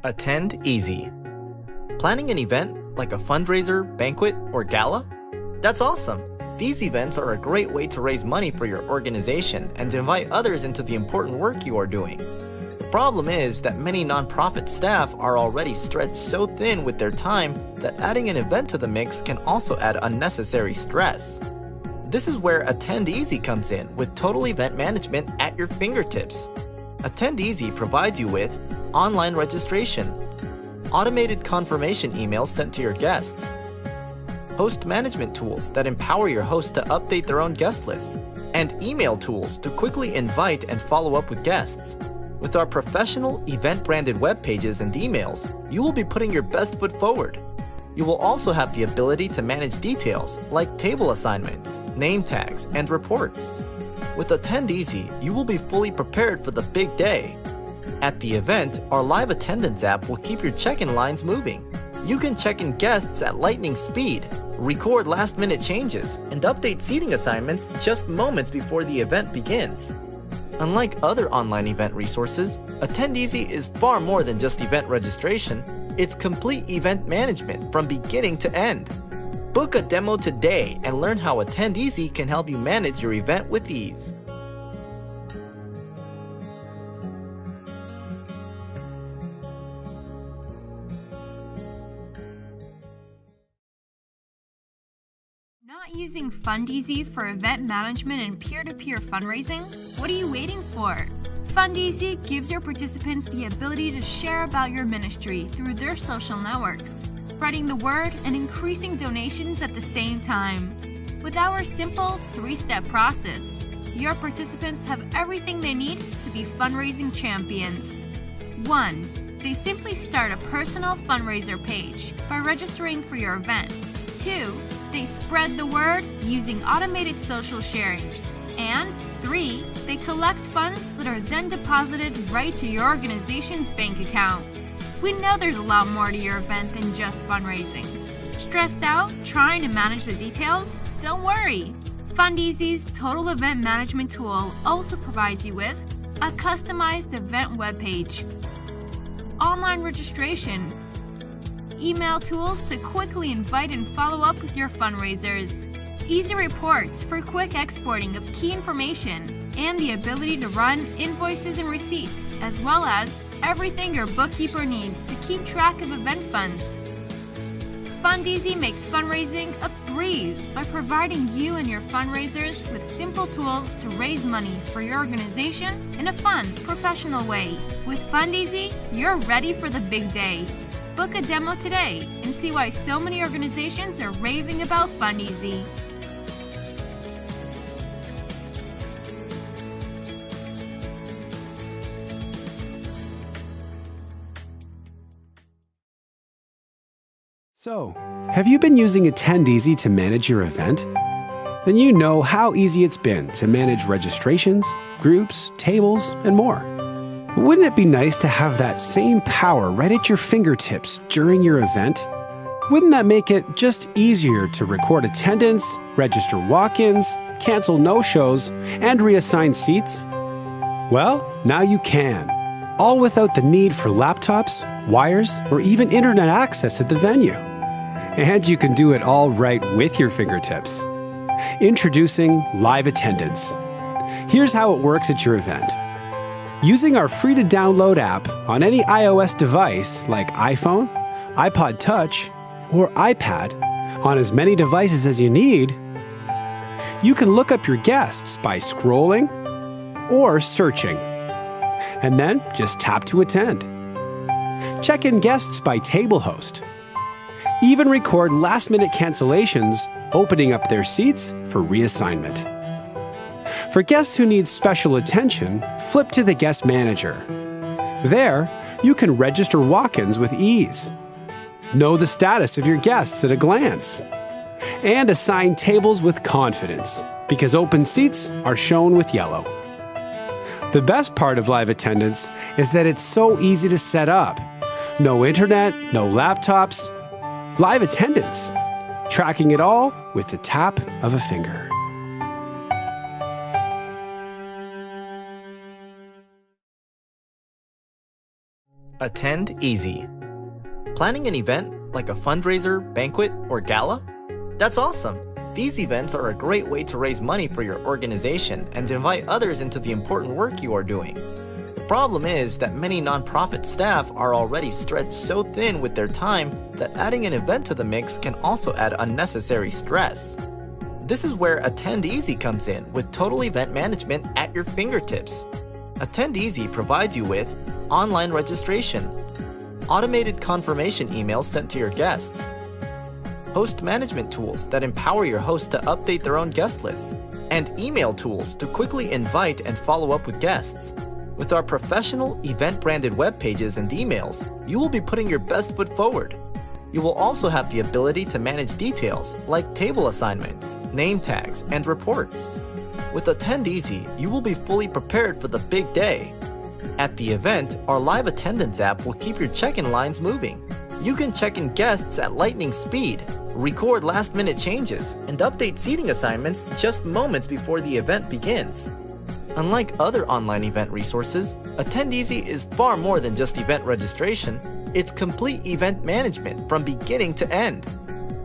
Attend easy. Planning an event like a fundraiser, banquet, or gala? That's awesome! These events are a great way to raise money for your organization and to invite others into the important work you are doing. The problem is that many nonprofit staff are already stretched so thin with their time that adding an event to the mix can also add unnecessary stress. This is where Attend Easy comes in with total event management at your fingertips. Attend Easy provides you with online registration, automated confirmation emails sent to your guests, host management tools that empower your hosts to update their own guest lists, and email tools to quickly invite and follow up with guests. With our professional event-branded web pages and emails, you will be putting your best foot forward. You will also have the ability to manage details like table assignments, name tags, and reports. With Attend Easy, you will be fully prepared for the big day. At the event, our live attendance app will keep your check-in lines moving. You can check in guests at lightning speed, record last-minute changes, and update seating assignments just moments before the event begins. Unlike other online event resources, Attend Easy is far more than just event registration. It's complete event management from beginning to end. Book a demo today and learn how Attend Easy can help you manage your event with ease. Not using FundEasy for event management and peer-to-peer fundraising? What are you waiting for? FundEasy gives your participants the ability to share about your ministry through their social networks, spreading the word and increasing donations at the same time. With our simple 3-step process, your participants have everything they need to be fundraising champions. 1. They simply start a personal fundraiser page by registering for your event. 2. They spread the word using automated social sharing. And 3. They collect funds that are then deposited right to your organization's bank account. We know there's a lot more to your event than just fundraising. Stressed out trying to manage the details? Don't worry! FundEasy's Total Event Management tool also provides you with a customized event webpage, online registration, email tools to quickly invite and follow up with your fundraisers, easy reports for quick exporting of key information, and the ability to run invoices and receipts, as well as everything your bookkeeper needs to keep track of event funds. FundEasy makes fundraising a breeze by providing you and your fundraisers with simple tools to raise money for your organization in a fun, professional way. With FundEasy, you're ready for the big day. Book a demo today and see why so many organizations are raving about FundEasy. So, have you been using Attend Easy to manage your event? Then you know how easy it's been to manage registrations, groups, tables, and more. Wouldn't it be nice to have that same power right at your fingertips during your event? Wouldn't that make it just easier to record attendance, register walk-ins, cancel no-shows, and reassign seats? Well, now you can, all without the need for laptops, wires, or even internet access at the venue. And you can do it all right with your fingertips. Introducing Live Attendance. Here's how it works at your event. Using our free-to-download app on any iOS device like iPhone, iPod Touch, or iPad, on as many devices as you need, you can look up your guests by scrolling or searching, and then just tap to attend. Check in guests by table host. Even record last-minute cancellations, opening up their seats for reassignment. For guests who need special attention, flip to the Guest Manager. There, you can register walk-ins with ease, know the status of your guests at a glance, and assign tables with confidence, because open seats are shown with yellow. The best part of Live Attendance is that it's so easy to set up. No internet, no laptops. Live Attendance, tracking it all with the tap of a finger. Attend easy. Planning an event like a fundraiser, banquet, or gala? That's awesome! These events are a great way to raise money for your organization and invite others into the important work you are doing. The problem is that many nonprofit staff are already stretched so thin with their time that adding an event to the mix can also add unnecessary stress. This is where Attend Easy comes in with total event management at your fingertips. Attend Easy provides you with online registration, automated confirmation emails sent to your guests, host management tools that empower your hosts to update their own guest lists, and email tools to quickly invite and follow up with guests. With our professional event-branded web pages and emails, you will be putting your best foot forward. You will also have the ability to manage details like table assignments, name tags, and reports. With Attend Easy, you will be fully prepared for the big day. At the event, our live attendance app will keep your check-in lines moving. You can check in guests at lightning speed, record last-minute changes, and update seating assignments just moments before the event begins. Unlike other online event resources, Attend Easy is far more than just event registration. It's complete event management from beginning to end.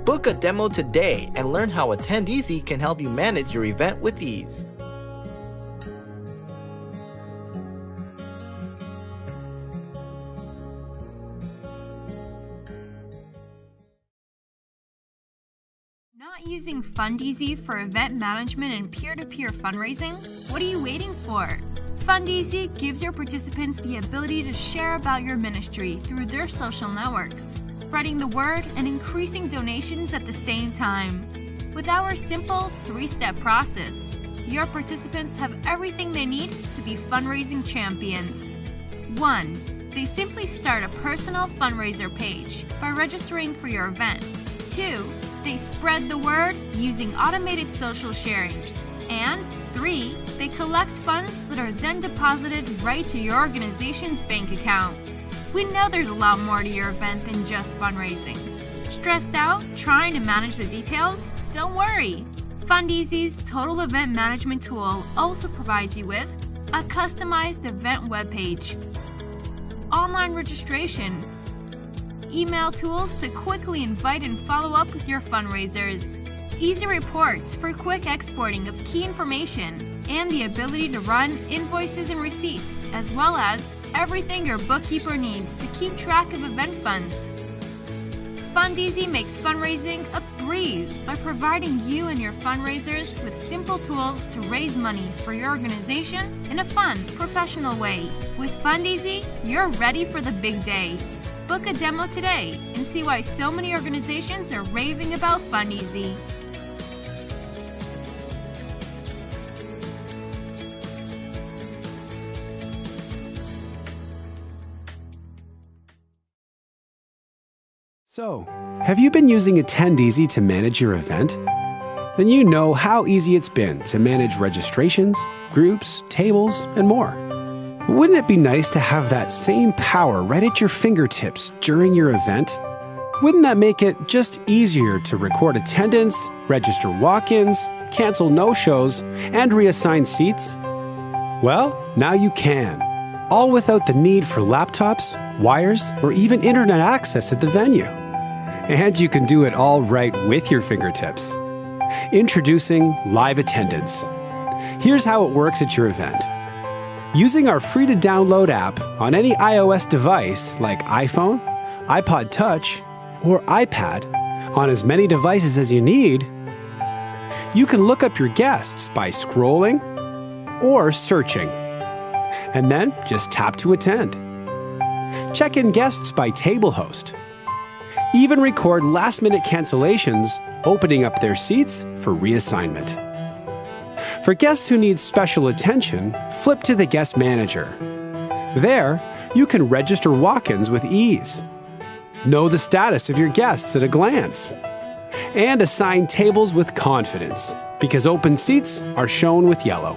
Book a demo today and learn how Attend Easy can help you manage your event with ease. Not using FundEasy for event management and peer-to-peer fundraising? What are you waiting for? FundEasy gives your participants the ability to share about your ministry through their social networks, spreading the word and increasing donations at the same time. With our simple 3-step process, your participants have everything they need to be fundraising champions. 1. They simply start a personal fundraiser page by registering for your event. 2. They spread the word using automated social sharing. And 3. They collect funds that are then deposited right to your organization's bank account. We know there's a lot more to your event than just fundraising. Stressed out trying to manage the details? Don't worry! FundEasy's Total Event Management tool also provides you with a customized event webpage, online registration, email tools to quickly invite and follow up with your fundraisers, easy reports for quick exporting of key information, and the ability to run invoices and receipts, as well as everything your bookkeeper needs to keep track of event funds. FundEasy makes fundraising a breeze by providing you and your fundraisers with simple tools to raise money for your organization in a fun, professional way. With FundEasy, you're ready for the big day. Book a demo today and see why so many organizations are raving about FundEasy. So, have you been using Attend Easy to manage your event? Then you know how easy it's been to manage registrations, groups, tables, and more. Wouldn't it be nice to have that same power right at your fingertips during your event? Wouldn't that make it just easier to record attendance, register walk-ins, cancel no-shows, and reassign seats? Well, now you can, all without the need for laptops, wires, or even internet access at the venue. And you can do it all right with your fingertips. Introducing Live Attendance. Here's how it works at your event. Using our free-to-download app on any iOS device like iPhone, iPod Touch, or iPad, on as many devices as you need, you can look up your guests by scrolling or searching, and then just tap to attend. Check in guests by table host. Even record last-minute cancellations, opening up their seats for reassignment. For guests who need special attention, flip to the Guest Manager. There, you can register walk-ins with ease, know the status of your guests at a glance, and assign tables with confidence because open seats are shown with yellow.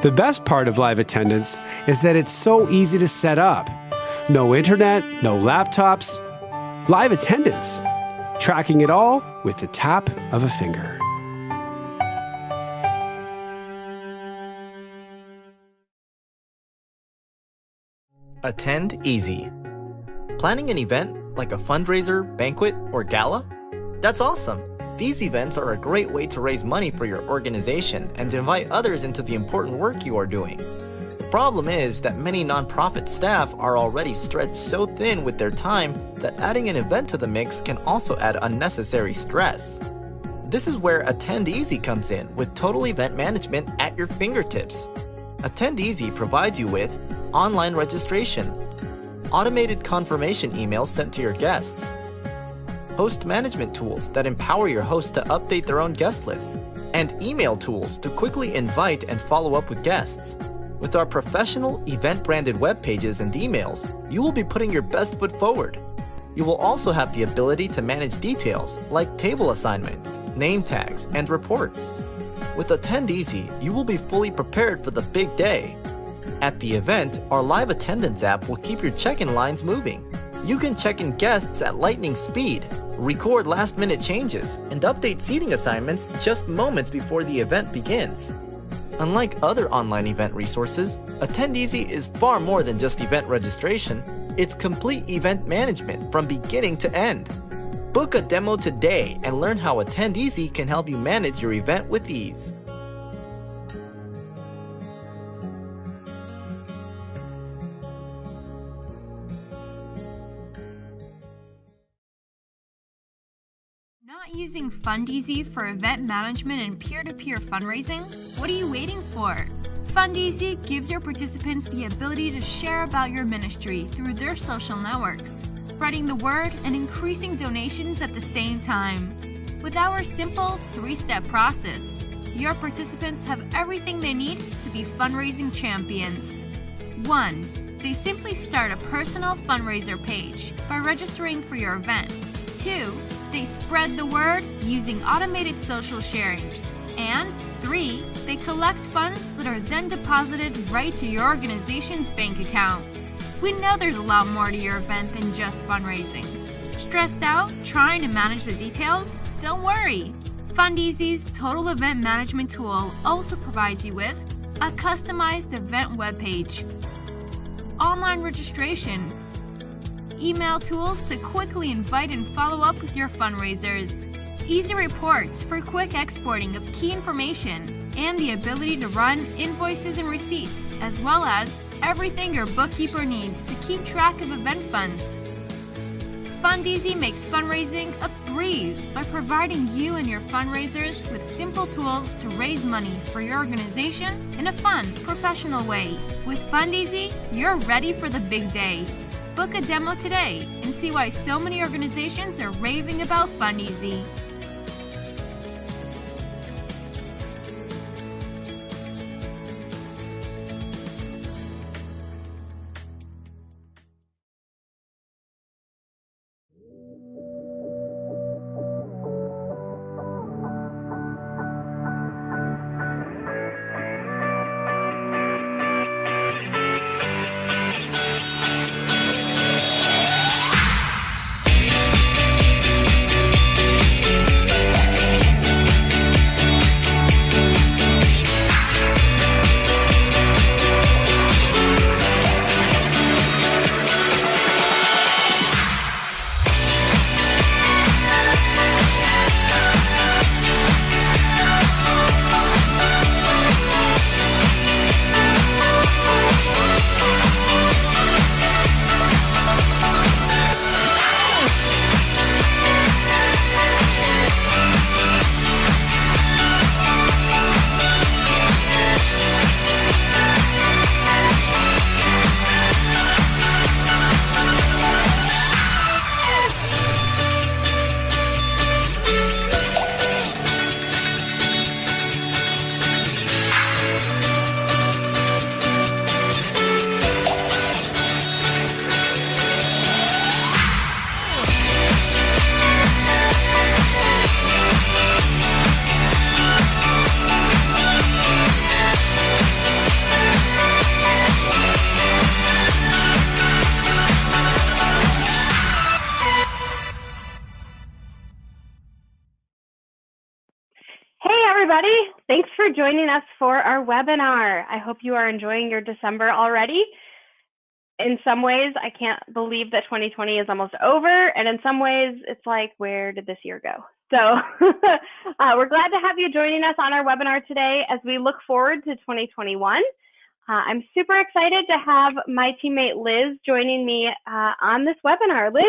The best part of Live Attendance is that it's so easy to set up. No internet, no laptops. Live Attendance, tracking it all with the tap of a finger. Attend easy. Planning an event like a fundraiser, banquet, or gala? That's awesome! These events are a great way to raise money for your organization and to invite others into the important work you are doing. The problem is that many nonprofit staff are already stretched so thin with their time that adding an event to the mix can also add unnecessary stress. This is where Attend Easy comes in with total event management at your fingertips. Attend Easy provides you with online registration, automated confirmation emails sent to your guests, host management tools that empower your hosts to update their own guest lists, and email tools to quickly invite and follow up with guests. With our professional event-branded web pages and emails, you will be putting your best foot forward. You will also have the ability to manage details like table assignments, name tags, and reports. With Attend Easy, you will be fully prepared for the big day. At the event, our live attendance app will keep your check-in lines moving. You can check in guests at lightning speed, record last-minute changes, and update seating assignments just moments before the event begins. Unlike other online event resources, Attend Easy is far more than just event registration. It's complete event management from beginning to end. Book a demo today and learn how Attend Easy can help you manage your event with ease. Not using FundEasy for event management and peer-to-peer fundraising? What are you waiting for? FundEasy gives your participants the ability to share about your ministry through their social networks, spreading the word and increasing donations at the same time. With our simple 3-step process, your participants have everything they need to be fundraising champions. 1. They simply start a personal fundraiser page by registering for your event. 2. They spread the word using automated social sharing. And 3. They collect funds that are then deposited right to your organization's bank account. We know there's a lot more to your event than just fundraising. Stressed out trying to manage the details? Don't worry. FundEasy's Total Event Management tool also provides you with a customized event webpage, online registration, email tools to quickly invite and follow up with your fundraisers, easy reports for quick exporting of key information, and the ability to run invoices and receipts, as well as everything your bookkeeper needs to keep track of event funds. FundEasy makes fundraising a breeze by providing you and your fundraisers with simple tools to raise money for your organization in a fun, professional way. With FundEasy, you're ready for the big day. Book a demo today and see why so many organizations are raving about FundEasy. everybody. Thanks for joining us for our webinar. I hope you are enjoying your December already. in some ways, I can't believe that 2020 is almost over. And in some ways, it's like, where did this year go? So we're glad to have you joining us on our webinar today as we look forward to 2021. I'm super excited to have my teammate Liz joining me on this webinar. Liz,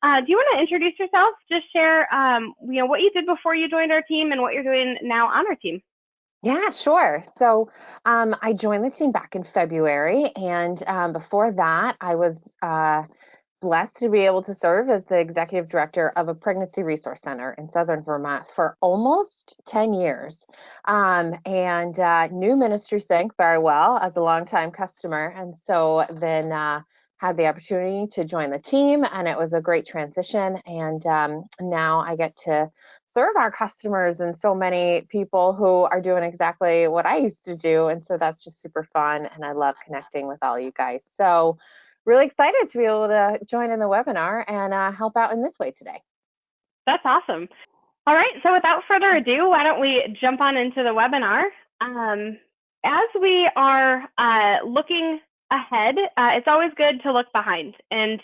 do you want to introduce yourself? Just share what you did before you joined our team and what you're doing now on our team. Yeah, sure. So I joined the team back in February, and before that, I was blessed to be able to serve as the executive director of a pregnancy resource center in Southern Vermont for almost 10 years, and knew Ministry Sync very well as a longtime customer, and so then had the opportunity to join the team, and it was a great transition. And now I get to serve our customers and so many people who are doing exactly what I used to do. And so that's just super fun. And I love connecting with all you guys. So really excited to be able to join in the webinar and help out in this way today. That's awesome. All right. So without further ado, why don't we jump on into the webinar? As we are looking ahead, it's always good to look behind. And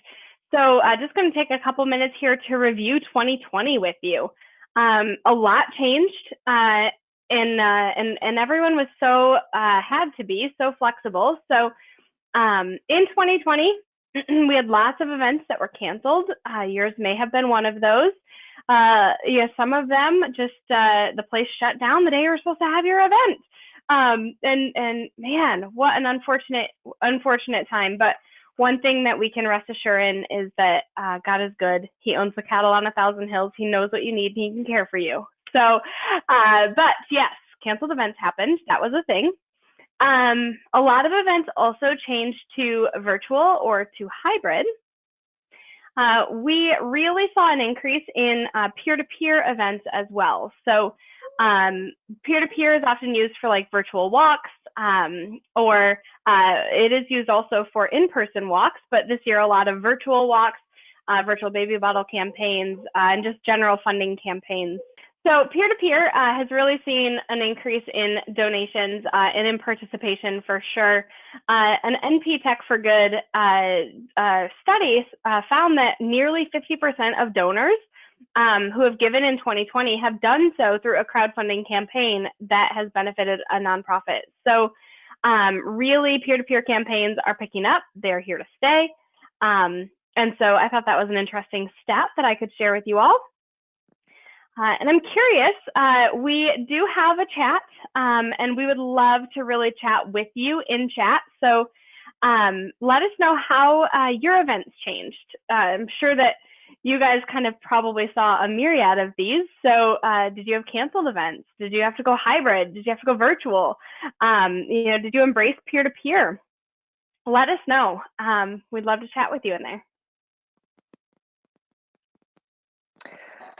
so just going to take a couple minutes here to review 2020 with you. A lot changed, and everyone was so had to be so flexible. So in 2020, we had lots of events that were canceled. Yours may have been one of those. Some of them just the place shut down the day you were supposed to have your event. And man, what an unfortunate time. But one thing that we can rest assured in is that God is good. He owns the cattle on 1,000 hills. He knows what you need. And he can care for you. So, but yes, canceled events happened. That was a thing. A lot of events also changed to virtual or to hybrid. We really saw an increase in peer-to-peer events as well. So peer-to-peer is often used for like virtual walks, or it is used also for in-person walks, but this year a lot of virtual walks, virtual baby bottle campaigns, and just general funding campaigns. So peer-to-peer has really seen an increase in donations and in participation for sure. An NP Tech for Good study found that nearly 50% of donors who have given in 2020 have done so through a crowdfunding campaign that has benefited a nonprofit. So really peer-to-peer campaigns are picking up. They're here to stay. And so I thought that was an interesting stat that I could share with you all. And I'm curious, we do have a chat, and we would love to really chat with you in chat. So let us know how your events changed. I'm sure that you guys kind of probably saw a myriad of these. So did you have canceled events? Did you have to go hybrid? Did you have to go virtual? Did you embrace peer-to-peer? Let us know. We'd love to chat with you in there.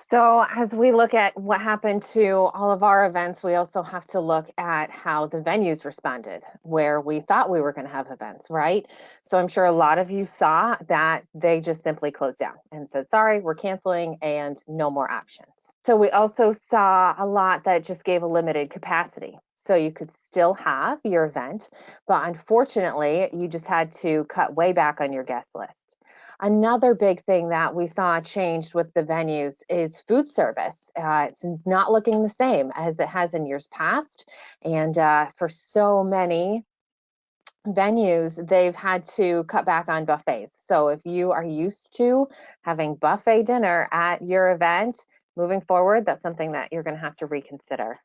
So as we look at what happened to all of our events, we also have to look at how the venues responded, where we thought we were going to have events, right? So I'm sure a lot of you saw that they just simply closed down and said, sorry, we're canceling and no more options. So we also saw a lot that just gave a limited capacity. So you could still have your event, but unfortunately, you just had to cut way back on your guest list. Another big thing that we saw changed with the venues is food service. It's not looking the same as it has in years past. And for so many venues, they've had to cut back on buffets. So if you are used to having buffet dinner at your event, moving forward, that's something that you're going to have to reconsider.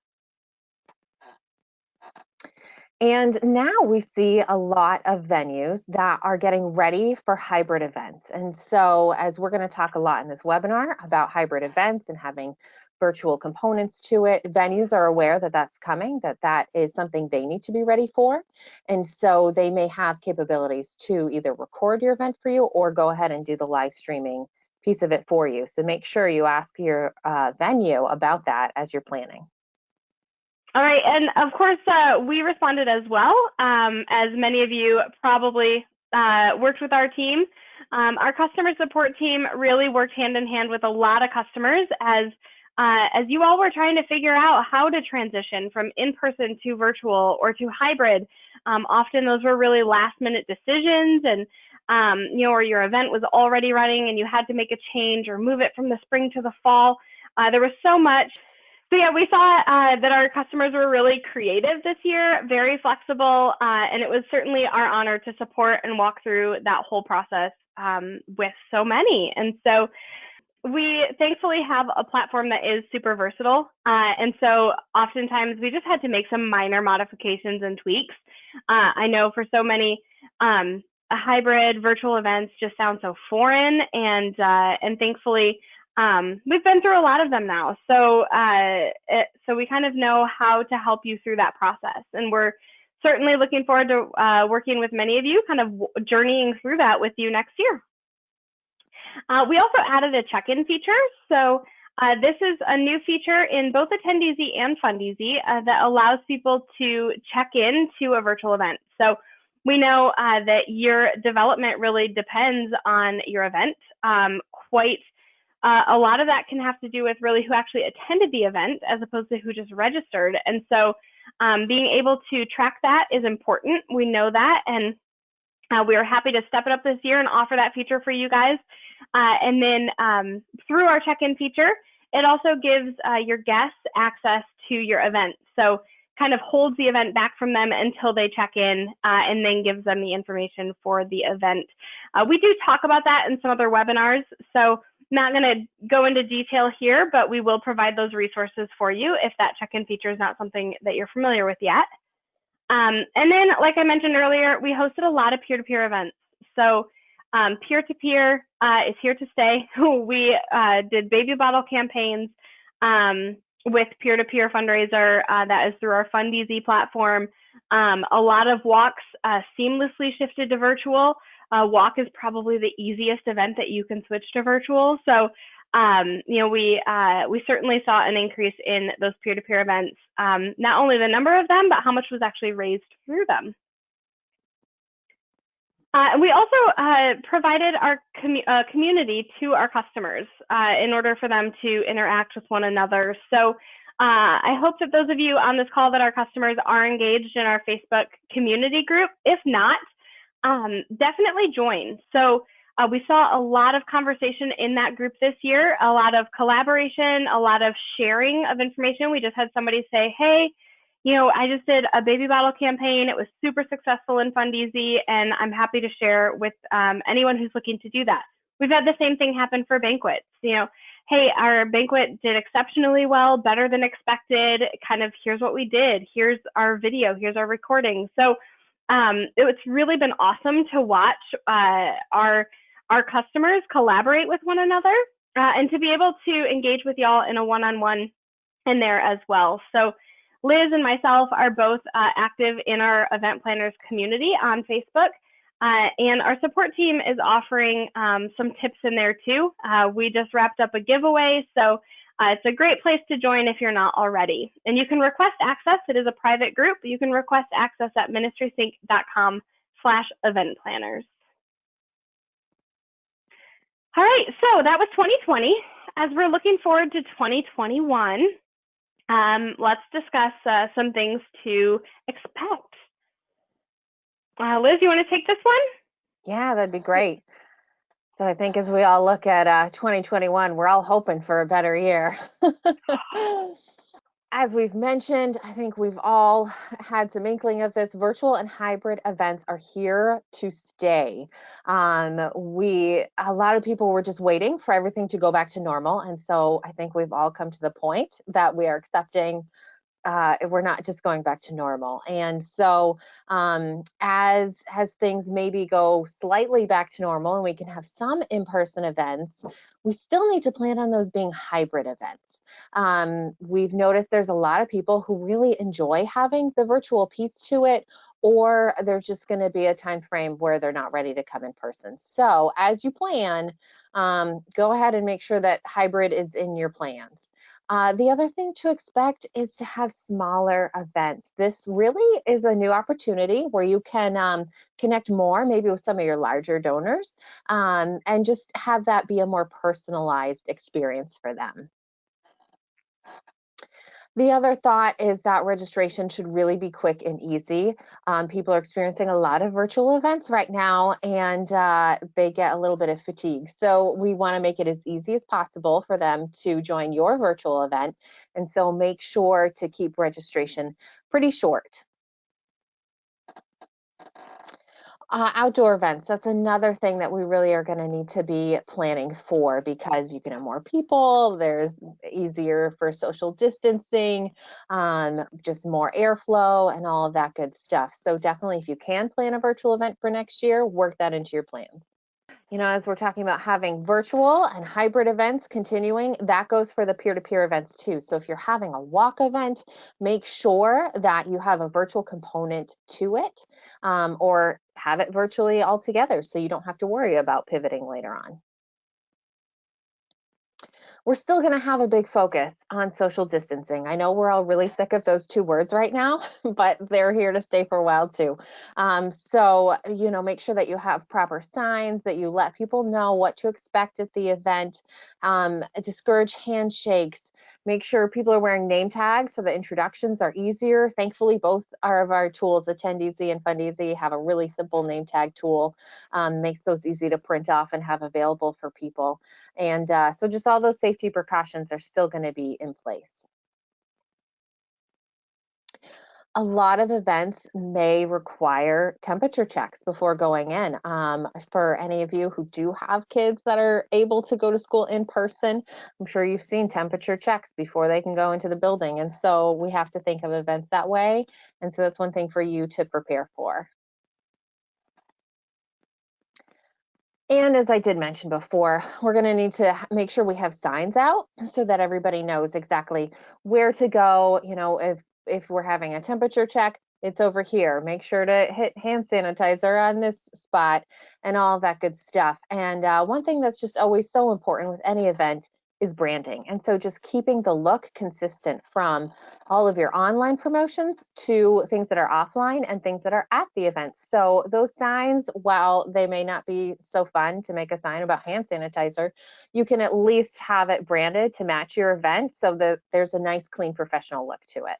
And now we see a lot of venues that are getting ready for hybrid events. And so as we're going to talk a lot in this webinar about hybrid events and having virtual components to it, venues are aware that that's coming, that is something they need to be ready for. And so they may have capabilities to either record your event for you or go ahead and do the live streaming piece of it for you. So make sure you ask your venue about that as you're planning. All right, and of course, we responded as well. As many of you probably worked with our team. Our customer support team really worked hand in hand with a lot of customers as you all were trying to figure out how to transition from in-person to virtual or to hybrid. Often those were really last-minute decisions, and or your event was already running and you had to make a change or move it from the spring to the fall. There was so much. So yeah, we saw that our customers were really creative this year, very flexible, and it was certainly our honor to support and walk through that whole process with so many. And so we thankfully have a platform that is super versatile. And so oftentimes we just had to make some minor modifications and tweaks. I know for so many, hybrid virtual events just sound so foreign, and thankfully, we've been through a lot of them now. So so we kind of know how to help you through that process. And we're certainly looking forward to working with many of you, kind of journeying through that with you next year. We also added a check-in feature. So this is a new feature in both Attendees and Fundees that allows people to check in to a virtual event. So we know that your development really depends on your event. A lot of that can have to do with really who actually attended the event as opposed to who just registered. And so being able to track that is important. We know that, and we are happy to step it up this year and offer that feature for you guys. And then through our check-in feature, it also gives your guests access to your event. So kind of holds the event back from them until they check in, and then gives them the information for the event. We do talk about that in some other webinars, so not going to go into detail here, but we will provide those resources for you if that check-in feature is not something that you're familiar with yet. And then, like I mentioned earlier, we hosted a lot of peer-to-peer events. So peer-to-peer is here to stay. We did baby bottle campaigns with peer-to-peer fundraiser that is through our Fundees platform. A lot of walks seamlessly shifted to virtual. Walk is probably the easiest event that you can switch to virtual. So, we certainly saw an increase in those peer-to-peer events, not only the number of them, but how much was actually raised through them. We also provided our community to our customers in order for them to interact with one another. So I hope that those of you on this call that are customers are engaged in our Facebook community group. If not, definitely join. So we saw a lot of conversation in that group this year, a lot of collaboration, a lot of sharing of information. We just had somebody say, hey, I just did a baby bottle campaign. It was super successful in Fundees, and I'm happy to share with anyone who's looking to do that. We've had the same thing happen for banquets. Hey, our banquet did exceptionally well, better than expected. Kind of, here's what we did. Here's our video. Here's our recording. So it's really been awesome to watch our customers collaborate with one another and to be able to engage with y'all in a one-on-one in there as well. So Liz and myself are both active in our event planners community on Facebook, and our support team is offering some tips in there too. We just wrapped up a giveaway, so it's a great place to join if you're not already. And you can request access. It is a private group. You can request access at ministrysync.com/event-planners. All right, so that was 2020. As we're looking forward to 2021, let's discuss some things to expect. Liz, you want to take this one? Yeah, that'd be great. So I think as we all look at 2021, we're all hoping for a better year. As we've mentioned, I think we've all had some inkling of this. Virtual and hybrid events are here to stay. A lot of people were just waiting for everything to go back to normal. And so I think we've all come to the point that we are accepting we're not just going back to normal. And so as things maybe go slightly back to normal and we can have some in-person events, we still need to plan on those being hybrid events. We've noticed there's a lot of people who really enjoy having the virtual piece to it, or there's just going to be a time frame where they're not ready to come in person. So as you plan, go ahead and make sure that hybrid is in your plans. The other thing to expect is to have smaller events. This really is a new opportunity where you can connect more, maybe with some of your larger donors, and just have that be a more personalized experience for them. The other thought is that registration should really be quick and easy. People are experiencing a lot of virtual events right now, and they get a little bit of fatigue. So we want to make it as easy as possible for them to join your virtual event. And so make sure to keep registration pretty short. Outdoor events, that's another thing that we really are going to need to be planning for, because you can have more people, there's easier for social distancing, just more airflow and all of that good stuff. So definitely, if you can plan a virtual event for next year, work that into your plans. You know, as we're talking about having virtual and hybrid events continuing, that goes for the peer-to-peer events too. So if you're having a walk event, make sure that you have a virtual component to it, or have it virtually altogether so you don't have to worry about pivoting later on. We're still going to have a big focus on social distancing. I know we're all really sick of those two words right now, but they're here to stay for a while too. So, you know, make sure that you have proper signs, that you let people know what to expect at the event, discourage handshakes, make sure people are wearing name tags so the introductions are easier. Thankfully, both of our tools, Attendees and Fundees, have a really simple name tag tool, makes those easy to print off and have available for people. And so just all those safety precautions are still going to be in place. A lot of events may require temperature checks before going in. For any of you who do have kids that are able to go to school in person, I'm sure you've seen temperature checks before they can go into the building. And so we have to think of events that way. And so that's one thing for you to prepare for. And as I did mention before, we're going to need to make sure we have signs out so that everybody knows exactly where to go. You know, if we're having a temperature check, it's over here. Make sure to hit hand sanitizer on this spot and all of that good stuff. And one thing that's just always so important with any event is branding. And so just keeping the look consistent from all of your online promotions to things that are offline and things that are at the event. So those signs, while they may not be so fun to make a sign about hand sanitizer, you can at least have it branded to match your event so that there's a nice, clean, professional look to it.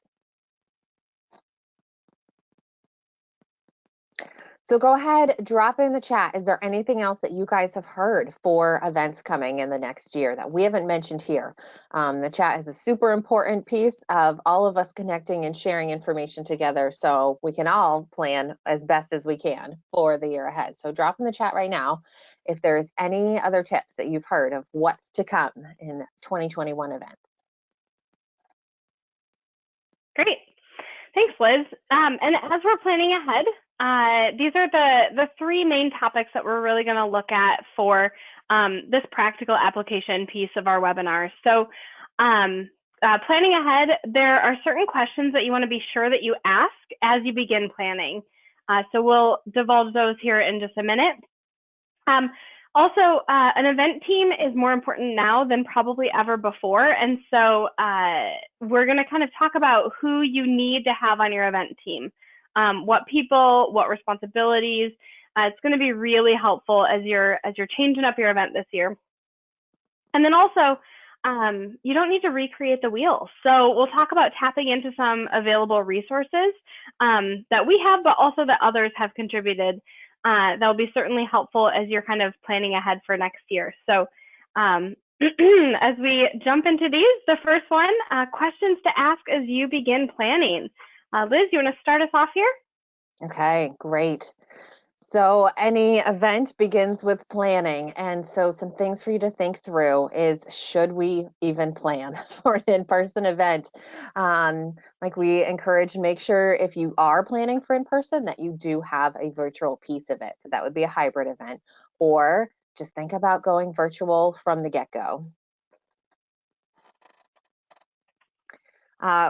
So go ahead, drop in the chat. Is there anything else that you guys have heard for events coming in the next year that we haven't mentioned here? The chat is a super important piece of all of us connecting and sharing information together so we can all plan as best as we can for the year ahead. So drop in the chat right now if there's any other tips that you've heard of what's to come in 2021 events. Great. Thanks, Liz. And as we're planning ahead, these are the three main topics that we're really going to look at for this practical application piece of our webinar. So planning ahead, there are certain questions that you want to be sure that you ask as you begin planning. So we'll divulge those here in just a minute. Also, an event team is more important now than probably ever before. And so we're going to kind of talk about who you need to have on your event team. What people, what responsibilities. It's going to be really helpful as you're changing up your event this year. And then also, you don't need to recreate the wheel. So we'll talk about tapping into some available resources that we have, but also that others have contributed. That'll be certainly helpful as you're kind of planning ahead for next year. So as we jump into these, the first one, questions to ask as you begin planning. Liz, you want to start us off here? Okay, great. So any event begins with planning. And so some things for you to think through is, should we even plan for an in-person event? Like we encourage, make sure if you are planning for in-person that you do have a virtual piece of it. So that would be a hybrid event, or just think about going virtual from the get-go.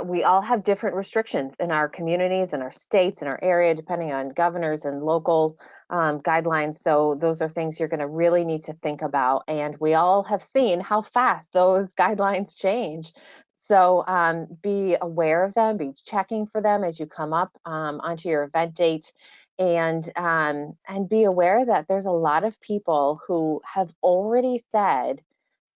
We all have different restrictions in our communities, in our states, in our area, depending on governors and local guidelines. So those are things you're going to really need to think about. And we all have seen how fast those guidelines change. So be aware of them, be checking for them as you come up onto your event date. And be aware that there's a lot of people who have already said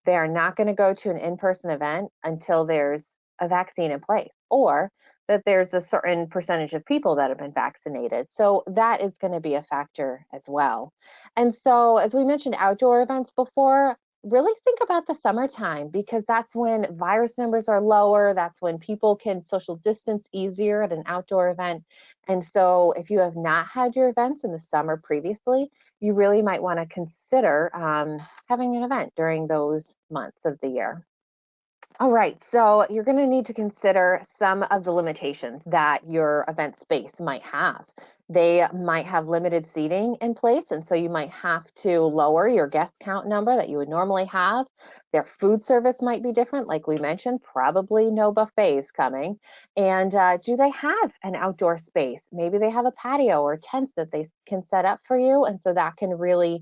they are not going to go to an in-person event until there's a vaccine in place, or that there's a certain percentage of people that have been vaccinated. So that is going to be a factor as well. And so, as we mentioned outdoor events before, really think about the summertime, because that's when virus numbers are lower. That's when people can social distance easier at an outdoor event. And so if you have not had your events in the summer previously, you really might want to consider having an event during those months of the year. All right, so you're going to need to consider some of the limitations that your event space might have. They might have limited seating in place, and so you might have to lower your guest count number that you would normally have. Their food service might be different, like we mentioned, probably no buffets coming. And do they have an outdoor space? Maybe they have a patio or tents that they can set up for you, and so that can really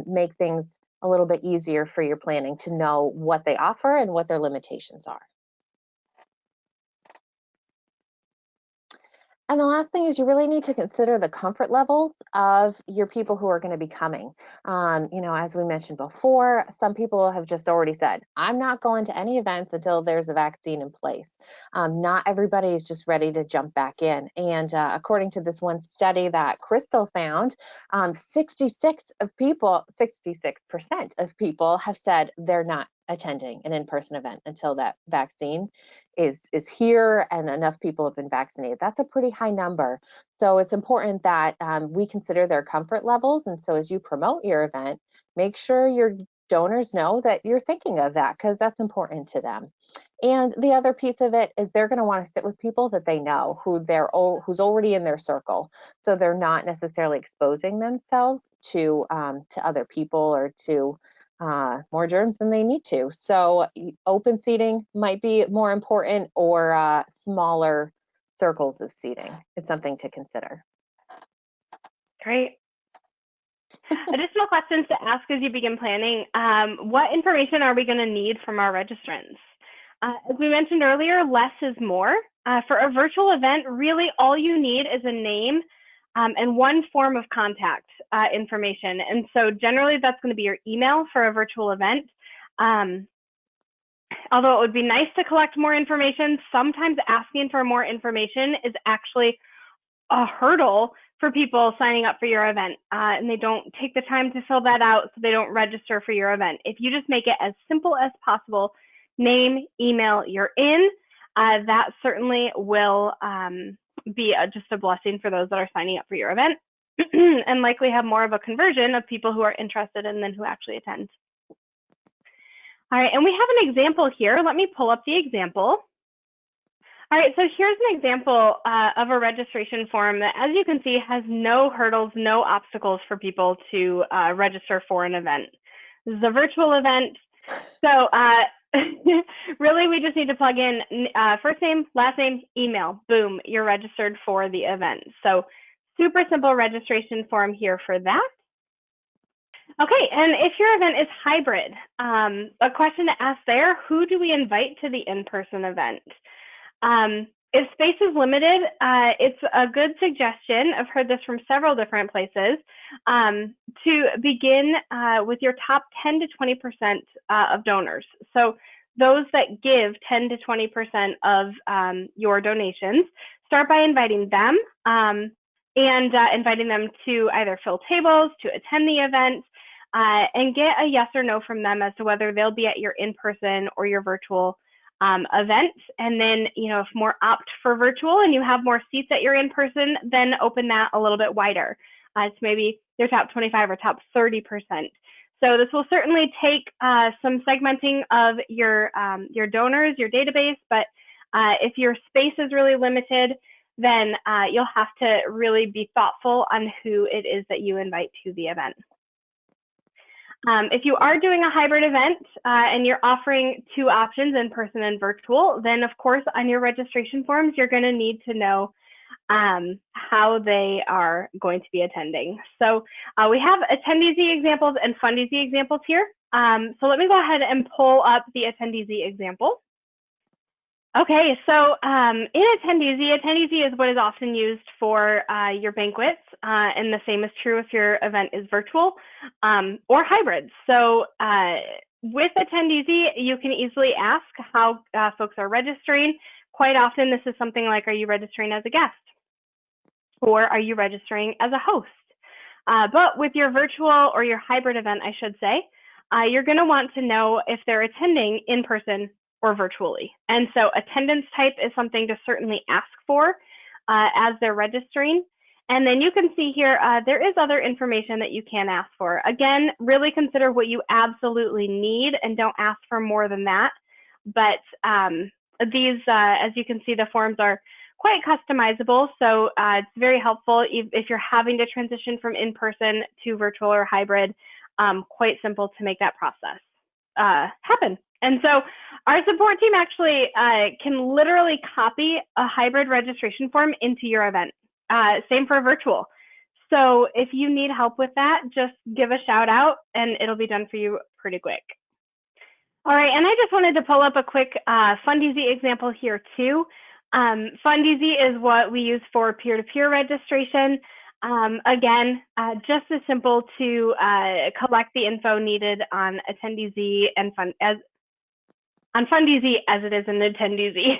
make things a little bit easier for your planning to know what they offer and what their limitations are. And the last thing is you really need to consider the comfort levels of your people who are going to be coming. As we mentioned before, some people have just already said, I'm not going to any events until there's a vaccine in place. Not everybody is just ready to jump back in. And according to this one study that Crystal found, 66% of people have said they're not attending an in-person event until that vaccine is here and enough people have been vaccinated. That's a pretty high number. So it's important that we consider their comfort levels. And so as you promote your event, make sure your donors know that you're thinking of that, because that's important to them. And the other piece of it is they're going to want to sit with people that they know, who's already in their circle. So they're not necessarily exposing themselves to other people or to more germs than they need to. So open seating might be more important, or smaller circles of seating. It's something to consider. Great. Additional questions to ask as you begin planning. What information are we going to need from our registrants? As we mentioned earlier, less is more. For a virtual event, really all you need is a name and one form of contact information. And so generally that's going to be your email for a virtual event. Although it would be nice to collect more information, sometimes asking for more information is actually a hurdle for people signing up for your event, and they don't take the time to fill that out, so they don't register for your event. If you just make it as simple as possible, name, email, you're in, that certainly will be just a blessing for those that are signing up for your event and likely have more of a conversion of people who are interested and then who actually attend. All right, and we have an example here. Let me pull up the example. All right, so here's an example of a registration form that, as you can see, has no hurdles, no obstacles for people to register for an event. This is a virtual event. So really, we just need to plug in first name, last name, email. Boom, you're registered for the event. So super simple registration form here for that. Okay, and if your event is hybrid, a question to ask there, who do we invite to the in-person event? If space is limited, it's a good suggestion, I've heard this from several different places, to begin with your top 10 to 20% of donors. So those that give 10 to 20% of your donations, start by inviting them and inviting them to either fill tables, to attend the event, and get a yes or no from them as to whether they'll be at your in-person or your virtual event. And then, if more opt for virtual and you have more seats at your in-person, then open that a little bit wider. It's maybe your top 25 or top 30%. So this will certainly take some segmenting of your donors, your database, but if your space is really limited, then you'll have to really be thoughtful on who it is that you invite to the event. If you are doing a hybrid event and you're offering two options, in person and virtual, then of course on your registration forms, you're going to need to know how they are going to be attending. So we have Attendees Examples and Fundees Examples here. So let me go ahead and pull up the Attendees example. Okay, so in Attendees is what is often used for your banquets, and the same is true if your event is virtual or hybrid. So With Attendees, you can easily ask how folks are registering. Quite often, this is something like, are you registering as a guest? Or are you registering as a host? But with your virtual or your hybrid event, I should say, you're going to want to know if they're attending in person or virtually. And so attendance type is something to certainly ask for as they're registering. And then you can see here, there is other information that you can ask for. Again, really consider what you absolutely need and don't ask for more than that. But these, as you can see, the forms are quite customizable. So it's very helpful if you're having to transition from in-person to virtual or hybrid, quite simple to make that process happen. And so our support team actually can literally copy a hybrid registration form into your event. Same for virtual. So if you need help with that, just give a shout out and it'll be done for you pretty quick. All right, and I just wanted to pull up a quick Fundeasy example here too. Fundeasy is what we use for peer-to-peer registration. Again, just as simple to collect the info needed on Attendees and on Fundeasy as it is in Attendees.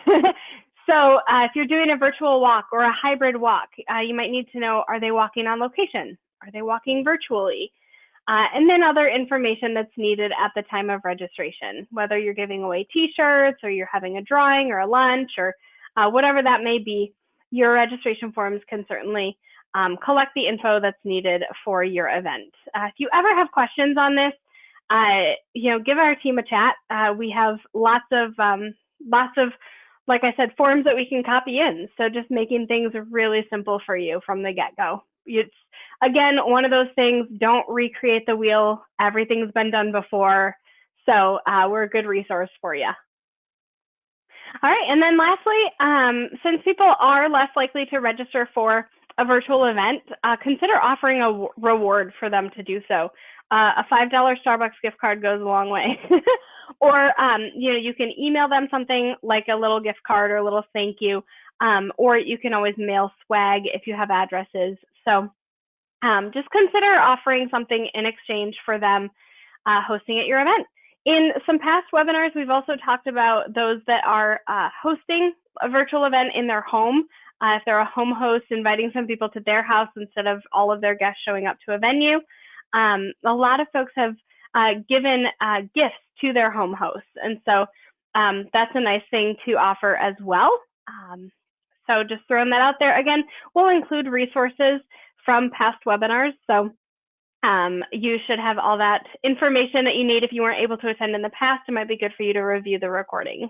So if you're doing a virtual walk or a hybrid walk, you might need to know, are they walking on location? Are they walking virtually? And then other information that's needed at the time of registration, whether you're giving away t-shirts or you're having a drawing or a lunch or whatever that may be, your registration forms can certainly collect the info that's needed for your event. If you ever have questions on this, give our team a chat. We have lots of, like I said, forms that we can copy in. So just making things really simple for you from the get-go. It's, again, one of those things, don't recreate the wheel. Everything's been done before. So we're a good resource for you. All right, and then lastly, since people are less likely to register for a virtual event, consider offering a reward for them to do so. A $5 Starbucks gift card goes a long way. Or you can email them something like a little gift card or a little thank you, or you can always mail swag if you have addresses. So just consider offering something in exchange for them hosting at your event. In some past webinars, we've also talked about those that are hosting a virtual event in their home. If they're a home host, inviting some people to their house instead of all of their guests showing up to a venue. A lot of folks have given gifts to their home hosts. And so that's a nice thing to offer as well. So just throwing that out there. Again, we'll include resources from past webinars. So you should have all that information that you need if you weren't able to attend in the past. It might be good for you to review the recordings.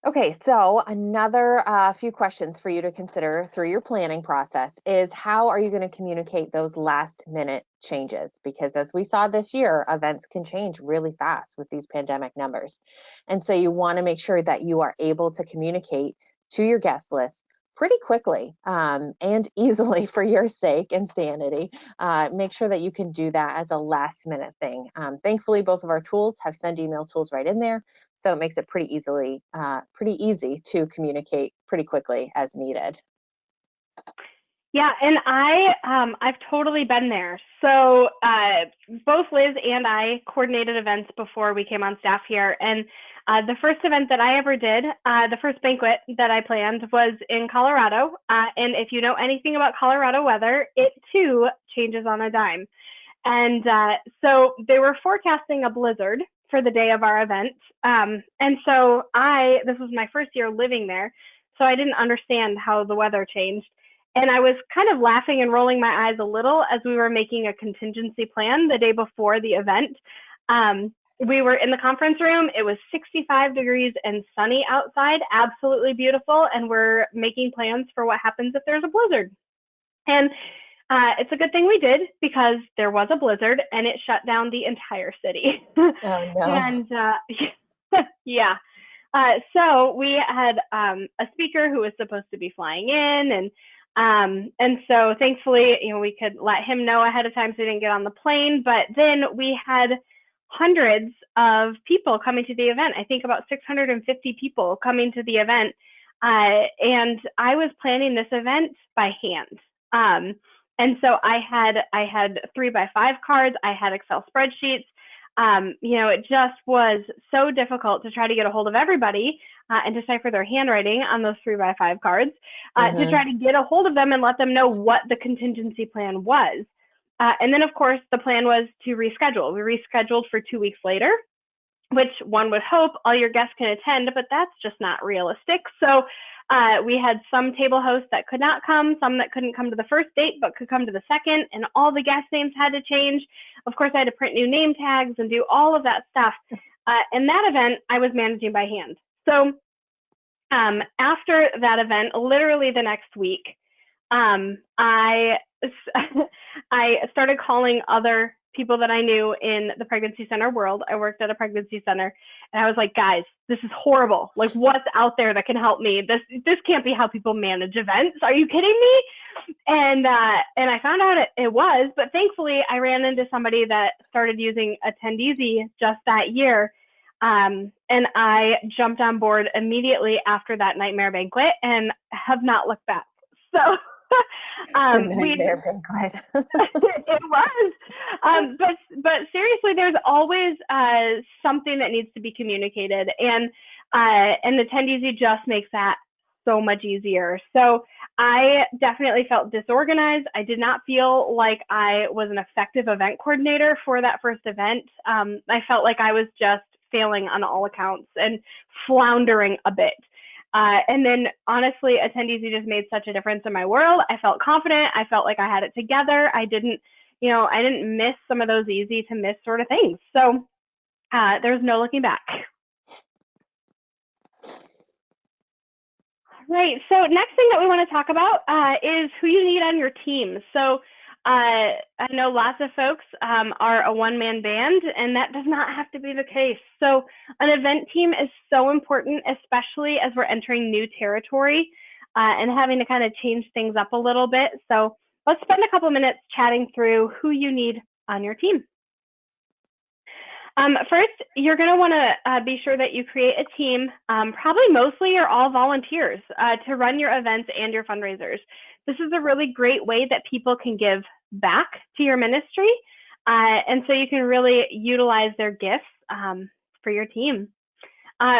Okay, so another few questions for you to consider through your planning process is, how are you going to communicate those last minute changes? Because as we saw this year, events can change really fast with these pandemic numbers. And so you want to make sure that you are able to communicate to your guest list pretty quickly and easily for your sake and sanity. Make sure that you can do that as a last minute thing. Thankfully, both of our tools have send email tools right in there. So it makes it pretty easy to communicate pretty quickly as needed. Yeah, and I've totally been there. So both Liz and I coordinated events before we came on staff here. And the first event that I ever did, the first banquet that I planned, was in Colorado. And if you know anything about Colorado weather, it too changes on a dime. And so they were forecasting a blizzard for the day of our event. And so this was my first year living there, so I didn't understand how the weather changed. And I was kind of laughing and rolling my eyes a little as we were making a contingency plan the day before the event. We were in the conference room. It was 65 degrees and sunny outside, absolutely beautiful. And we're making plans for what happens if there's a blizzard. And it's a good thing we did, because there was a blizzard and it shut down the entire city. Oh, no. And yeah. So we had a speaker who was supposed to be flying in, and so thankfully, we could let him know ahead of time so he didn't get on the plane. But then we had hundreds of people coming to the event. I think about 650 people coming to the event. And I was planning this event by hand. And so I had 3x5 cards, I had Excel spreadsheets, It just was so difficult to try to get a hold of everybody and decipher their handwriting on those 3x5 cards to try to get a hold of them and let them know what the contingency plan was. And then, of course, the plan was to reschedule. We rescheduled for 2 weeks later, which one would hope all your guests can attend, but that's just not realistic. So we had some table hosts that could not come, some that couldn't come to the first date but could come to the second, and all the guest names had to change. Of course, I had to print new name tags and do all of that stuff. And that event I was managing by hand. So after that event, literally the next week, I started calling other people that I knew in the pregnancy center world. I worked at a pregnancy center, and I was like, guys, this is horrible. Like, what's out there that can help me? This can't be how people manage events. Are you kidding me? And I found out it was, but thankfully I ran into somebody that started using Attendees just that year. And I jumped on board immediately after that nightmare banquet and have not looked back. So Nightmare banquet. it was. But seriously, there's always something that needs to be communicated, and Attendees just makes that so much easier. So I definitely felt disorganized. I did not feel like I was an effective event coordinator for that first event. I felt like I was just failing on all accounts and floundering a bit. And then honestly, Attendees just made such a difference in my world. I felt confident. I felt like I had it together. I didn't miss some of those easy to miss sort of things. So there's no looking back. Right. So next thing that we want to talk about is who you need on your team. So I know lots of folks are a one-man band, and that does not have to be the case. So an event team is so important, especially as we're entering new territory and having to kind of change things up a little bit. So let's spend a couple minutes chatting through who you need on your team. First, you're going to want to be sure that you create a team, probably mostly or all volunteers, to run your events and your fundraisers. This is a really great way that people can give back to your ministry, and so you can really utilize their gifts for your team.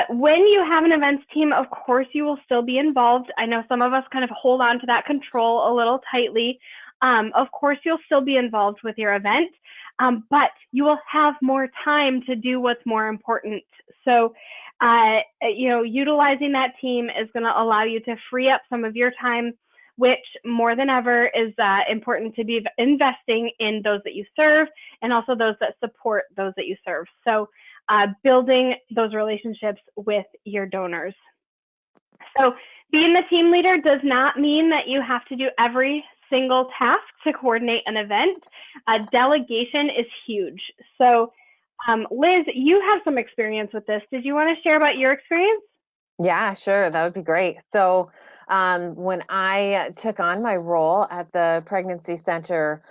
When you have an events team, of course, you will still be involved. I know some of us kind of hold on to that control a little tightly. Of course, you'll still be involved with your event, but you will have more time to do what's more important. So, utilizing that team is going to allow you to free up some of your time, which more than ever is important to be investing in those that you serve and also those that support those that you serve. So building those relationships with your donors. So being the team leader does not mean that you have to do every single task to coordinate an event. Delegation is huge. So Liz, you have some experience with this. Did you want to share about your experience? Yeah, sure. That would be great. So when I took on my role at the pregnancy center,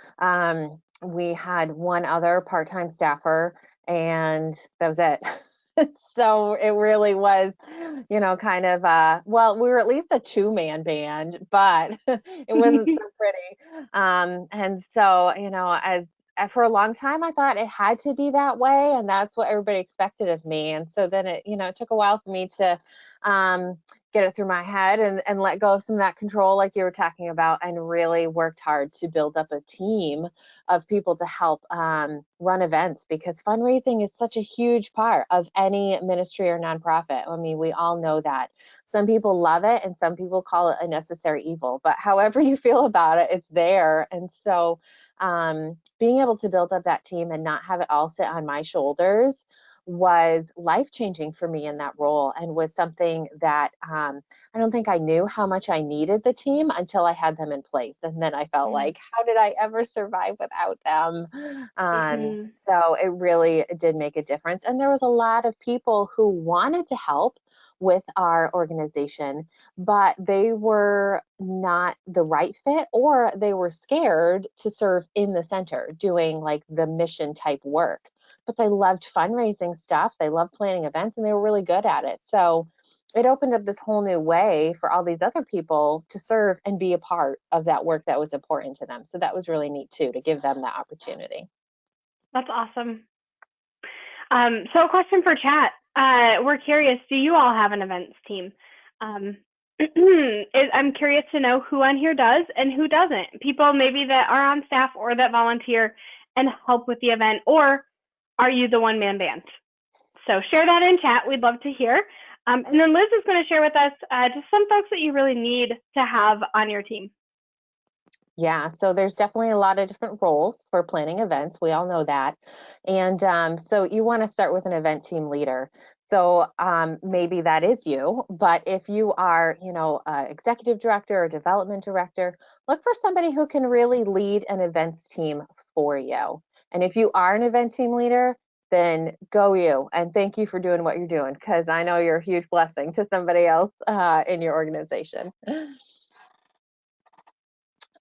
we had one other part-time staffer, and that was it. So it really was, kind of, we were at least a two-man band, but it wasn't so pretty. And so, for a long time, I thought it had to be that way, and that's what everybody expected of me. And so then it took a while for me to get it through my head and let go of some of that control, like you were talking about, and really worked hard to build up a team of people to help run events, because fundraising is such a huge part of any ministry or nonprofit. I mean, we all know that. Some people love it and some people call it a necessary evil, but however you feel about it, it's there. And so being able to build up that team and not have it all sit on my shoulders was life-changing for me in that role, and was something that I don't think I knew how much I needed the team until I had them in place. And then I felt like, how did I ever survive without them? So it really did make a difference. And there was a lot of people who wanted to help with our organization, but they were not the right fit, or they were scared to serve in the center doing like the mission type work. But they loved fundraising stuff, they loved planning events, and they were really good at it. So it opened up this whole new way for all these other people to serve and be a part of that work that was important to them. So that was really neat too, to give them that opportunity. That's awesome. So a question for chat. We're curious, do you all have an events team? I'm curious to know who on here does and who doesn't. People maybe that are on staff or that volunteer and help with the event, or are you the one-man band? So share that in chat. We'd love to hear. And then Liz is going to share with us just some folks that you really need to have on your team. Yeah, so there's definitely a lot of different roles for planning events. We all know that. And so you want to start with an event team leader. So maybe that is you, but if you are, executive director or development director, look for somebody who can really lead an events team for you. And if you are an event team leader, then go you, and thank you for doing what you're doing, because I know you're a huge blessing to somebody else in your organization.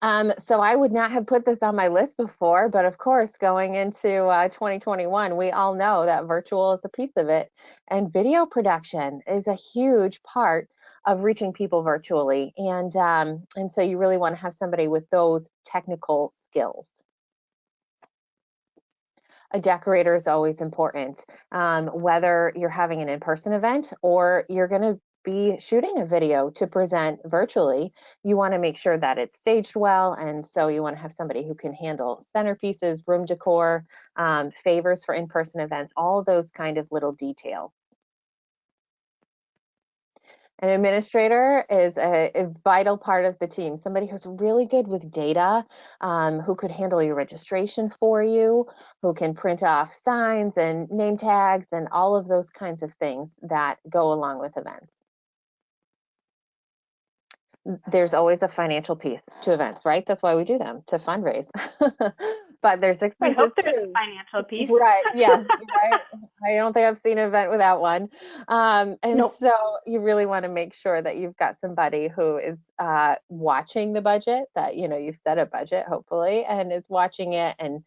So I would not have put this on my list before, but of course, going into 2021, we all know that virtual is a piece of it, and video production is a huge part of reaching people virtually, and so you really want to have somebody with those technical skills. A decorator is always important, whether you're having an in-person event or you're going to be shooting a video to present virtually. You want to make sure that it's staged well, and so you want to have somebody who can handle centerpieces, room decor, favors for in-person events, all those kind of little details. An administrator is a vital part of the team, somebody who's really good with data, who could handle your registration for you, who can print off signs and name tags and all of those kinds of things that go along with events. There's always a financial piece to events, right? That's why we do them, to fundraise. But there's expenses. I hope there's a financial piece. Right, yeah, right. I don't think I've seen an event without one. Nope. So you really want to make sure that you've got somebody who is watching the budget, that, you've set a budget, hopefully, and is watching it and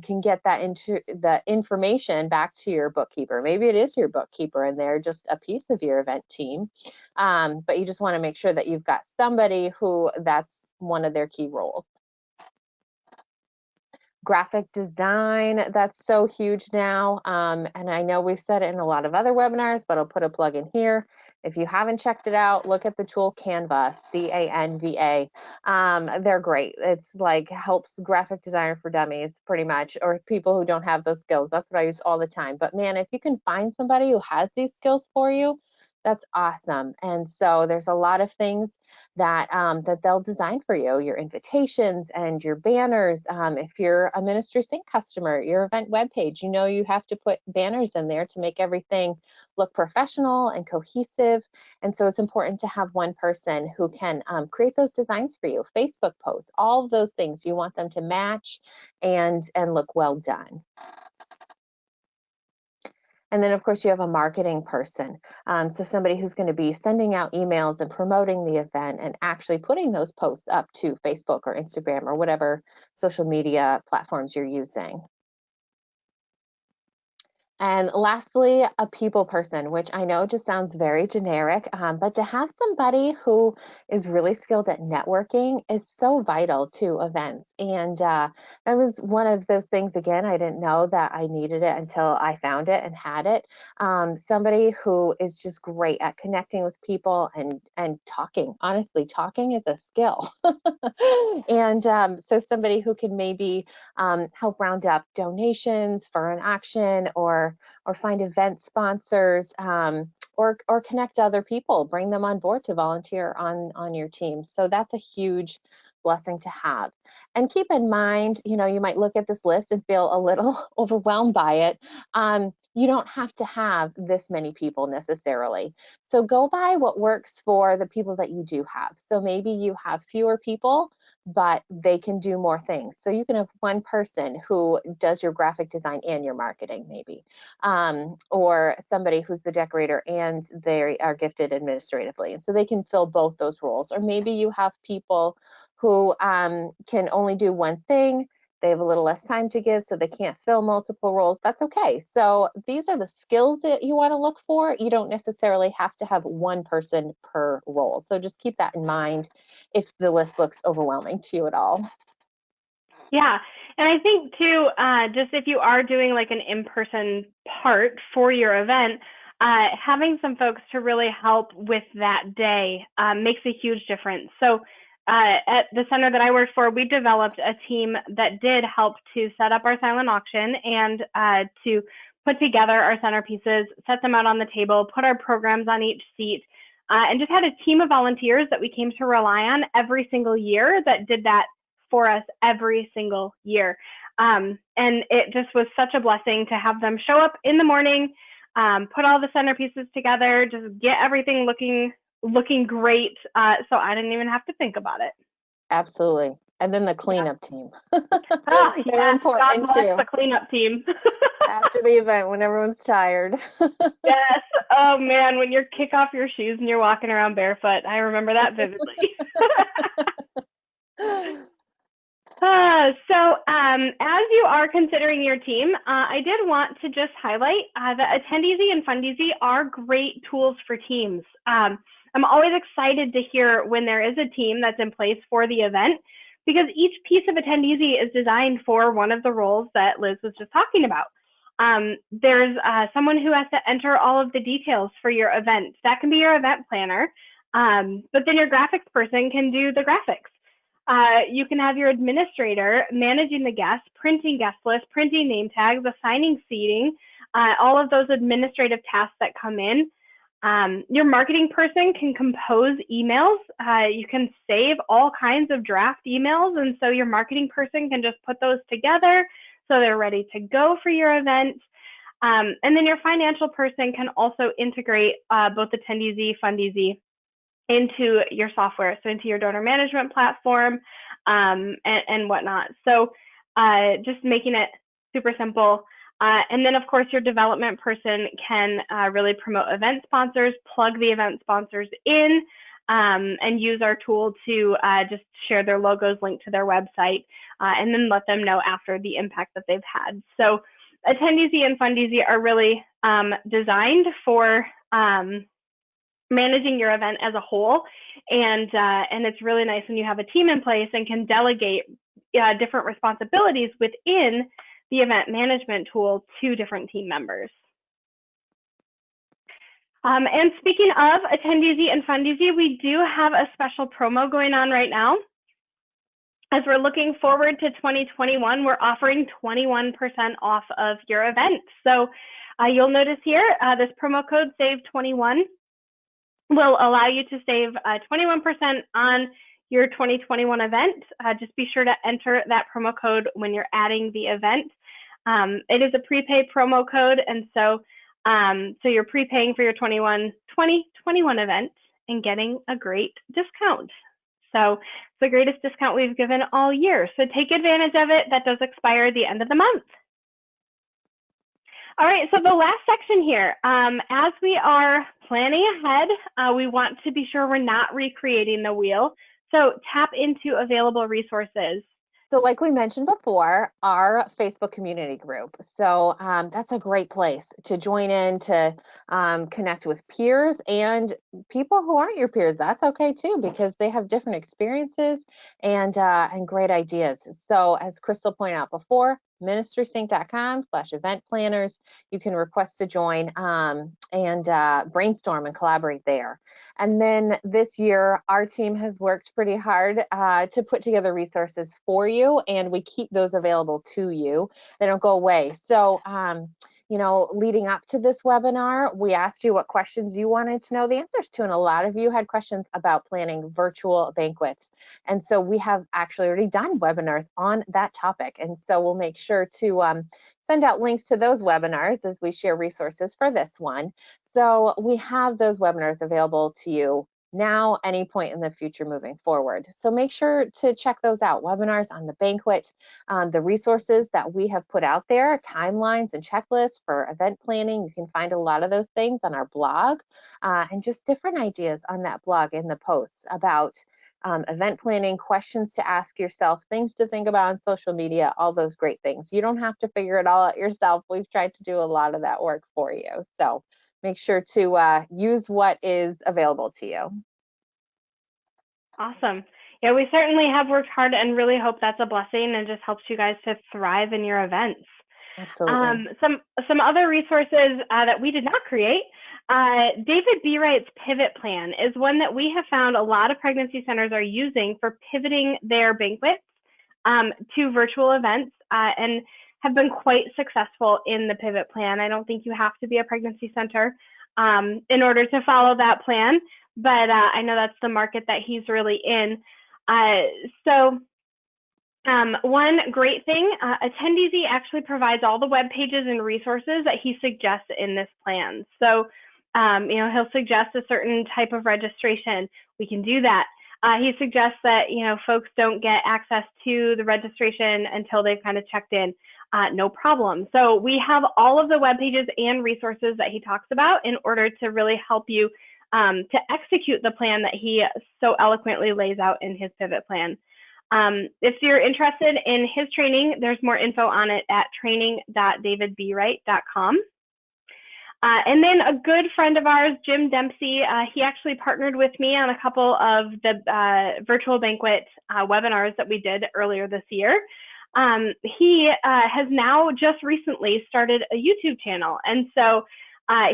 can get that into the information back to your bookkeeper. Maybe it is your bookkeeper and they're just a piece of your event team. But you just want to make sure that you've got somebody who that's one of their key roles. Graphic design, that's so huge now. And I know we've said it in a lot of other webinars, but I'll put a plug in here. If you haven't checked it out, look at the tool Canva, C-A-N-V-A. They're great. It's like helps graphic designer for dummies, pretty much, or people who don't have those skills. That's what I use all the time. But man, if you can find somebody who has these skills for you, that's awesome. And so there's a lot of things that that they'll design for you, your invitations and your banners. If you're a Ministry Sync customer, your event webpage, you have to put banners in there to make everything look professional and cohesive. And so it's important to have one person who can create those designs for you. Facebook posts, all of those things, you want them to match and look well done. And then, of course, you have a marketing person. So somebody who's going to be sending out emails and promoting the event and actually putting those posts up to Facebook or Instagram or whatever social media platforms you're using. And lastly, a people person, which I know just sounds very generic, but to have somebody who is really skilled at networking is so vital to events. And that was one of those things, again, I didn't know that I needed it until I found it and had it. Somebody who is just great at connecting with people and talking. Honestly, talking is a skill. And so somebody who can maybe help round up donations for an auction or find event sponsors, or connect other people, bring them on board to volunteer on your team. So that's a huge blessing to have. And keep in mind, you might look at this list and feel a little overwhelmed by it. You don't have to have this many people necessarily. So go by what works for the people that you do have. So maybe you have fewer people, but they can do more things. So you can have one person who does your graphic design and your marketing, maybe, or somebody who's the decorator and they are gifted administratively. And so they can fill both those roles. Or maybe you have people who can only do one thing. They have a little less time to give, so they can't fill multiple roles. That's okay. So these are the skills that you want to look for. You don't necessarily have to have one person per role. So just keep that in mind if the list looks overwhelming to you at all. Yeah, And I think too, just if you are doing like an in-person part for your event, having some folks to really help with that day makes a huge difference. So at the center that I worked for, we developed a team that did help to set up our silent auction and to put together our centerpieces, set them out on the table, put our programs on each seat, and just had a team of volunteers that we came to rely on every single year that did that for us every single year. And it just was such a blessing to have them show up in the morning, put all the centerpieces together, just get everything looking great. So I didn't even have to think about it. Absolutely. And then the cleanup team. Oh, They're yes, important God bless too. the cleanup team. After the event, when everyone's tired. Yes. Oh man, when you kick off your shoes and you're walking around barefoot, I remember that vividly. As you are considering your team, I did want to just highlight that Attendees and Fundees are great tools for teams. I'm always excited to hear when there is a team that's in place for the event, because each piece of Attendees is designed for one of the roles that Liz was just talking about. There's someone who has to enter all of the details for your event. That can be your event planner, but then your graphics person can do the graphics. You can have your administrator managing the guests, printing guest lists, printing name tags, assigning seating, all of those administrative tasks that come in. Your marketing person can compose emails. You can save all kinds of draft emails, and so your marketing person can just put those together so they're ready to go for your event. And then your financial person can also integrate both Attendees, Fundees into your software, so into your donor management platform and whatnot. So just making it super simple. And then, of course, your development person can really promote event sponsors, plug the event sponsors in, and use our tool to just share their logos, link to their website, and then let them know after the impact that they've had. So Attendees and Fundees are really designed for managing your event as a whole, and it's really nice when you have a team in place and can delegate different responsibilities within the event management tool to different team members. And speaking of Attendees and Fundees, we do have a special promo going on right now. As we're looking forward to 2021, we're offering 21% off of your event. So you'll notice here, this promo code SAVE21 will allow you to save 21% on your 2021 event. Just be sure to enter that promo code when you're adding the event. It is a prepaid promo code, and so you're prepaying for your 2021 event and getting a great discount. So it's the greatest discount we've given all year. So take advantage of it. That does expire at the end of the month. All right, so the last section here, as we are planning ahead, we want to be sure we're not recreating the wheel. So tap into available resources. So like we mentioned before, our Facebook community group. So that's a great place to join in, to connect with peers and people who aren't your peers. That's okay too, because they have different experiences and great ideas. So as Crystal pointed out before, ministrysync.com/event planners. You can request to join and brainstorm and collaborate there. And then this year, our team has worked pretty hard to put together resources for you, and we keep those available to you. They don't go away. So, you know, leading up to this webinar, we asked you what questions you wanted to know the answers to, and a lot of you had questions about planning virtual banquets. And so we have actually already done webinars on that topic. And so we'll make sure to send out links to those webinars as we share resources for this one. So we have those webinars available to you now, any point in the future moving forward. So make sure to check those out, webinars on the banquet, the resources that we have put out there, timelines and checklists for event planning. You can find a lot of those things on our blog and just different ideas on that blog in the posts about event planning, questions to ask yourself, things to think about on social media, all those great things. You don't have to figure it all out yourself. We've tried to do a lot of that work for you. So make sure to use what is available to you. Awesome. Yeah, we certainly have worked hard and really hope that's a blessing and just helps you guys to thrive in your events. Absolutely. Some other resources that we did not create. David B. Wright's Pivot Plan is one that we have found a lot of pregnancy centers are using for pivoting their banquets to virtual events and have been quite successful in the Pivot Plan. I don't think you have to be a pregnancy center in order to follow that plan, but I know that's the market that he's really in. One great thing, Attendees actually provides all the web pages and resources that he suggests in this plan. So, he'll suggest a certain type of registration. We can do that. He suggests that, folks don't get access to the registration until they've kind of checked in. No problem. So we have all of the web pages and resources that he talks about in order to really help you to execute the plan that he so eloquently lays out in his Pivot Plan. If you're interested in his training, there's more info on it at training.davidbwright.com. And then a good friend of ours, Jim Dempsey, he actually partnered with me on a couple of the virtual banquet webinars that we did earlier this year. He has now just recently started a YouTube channel. And so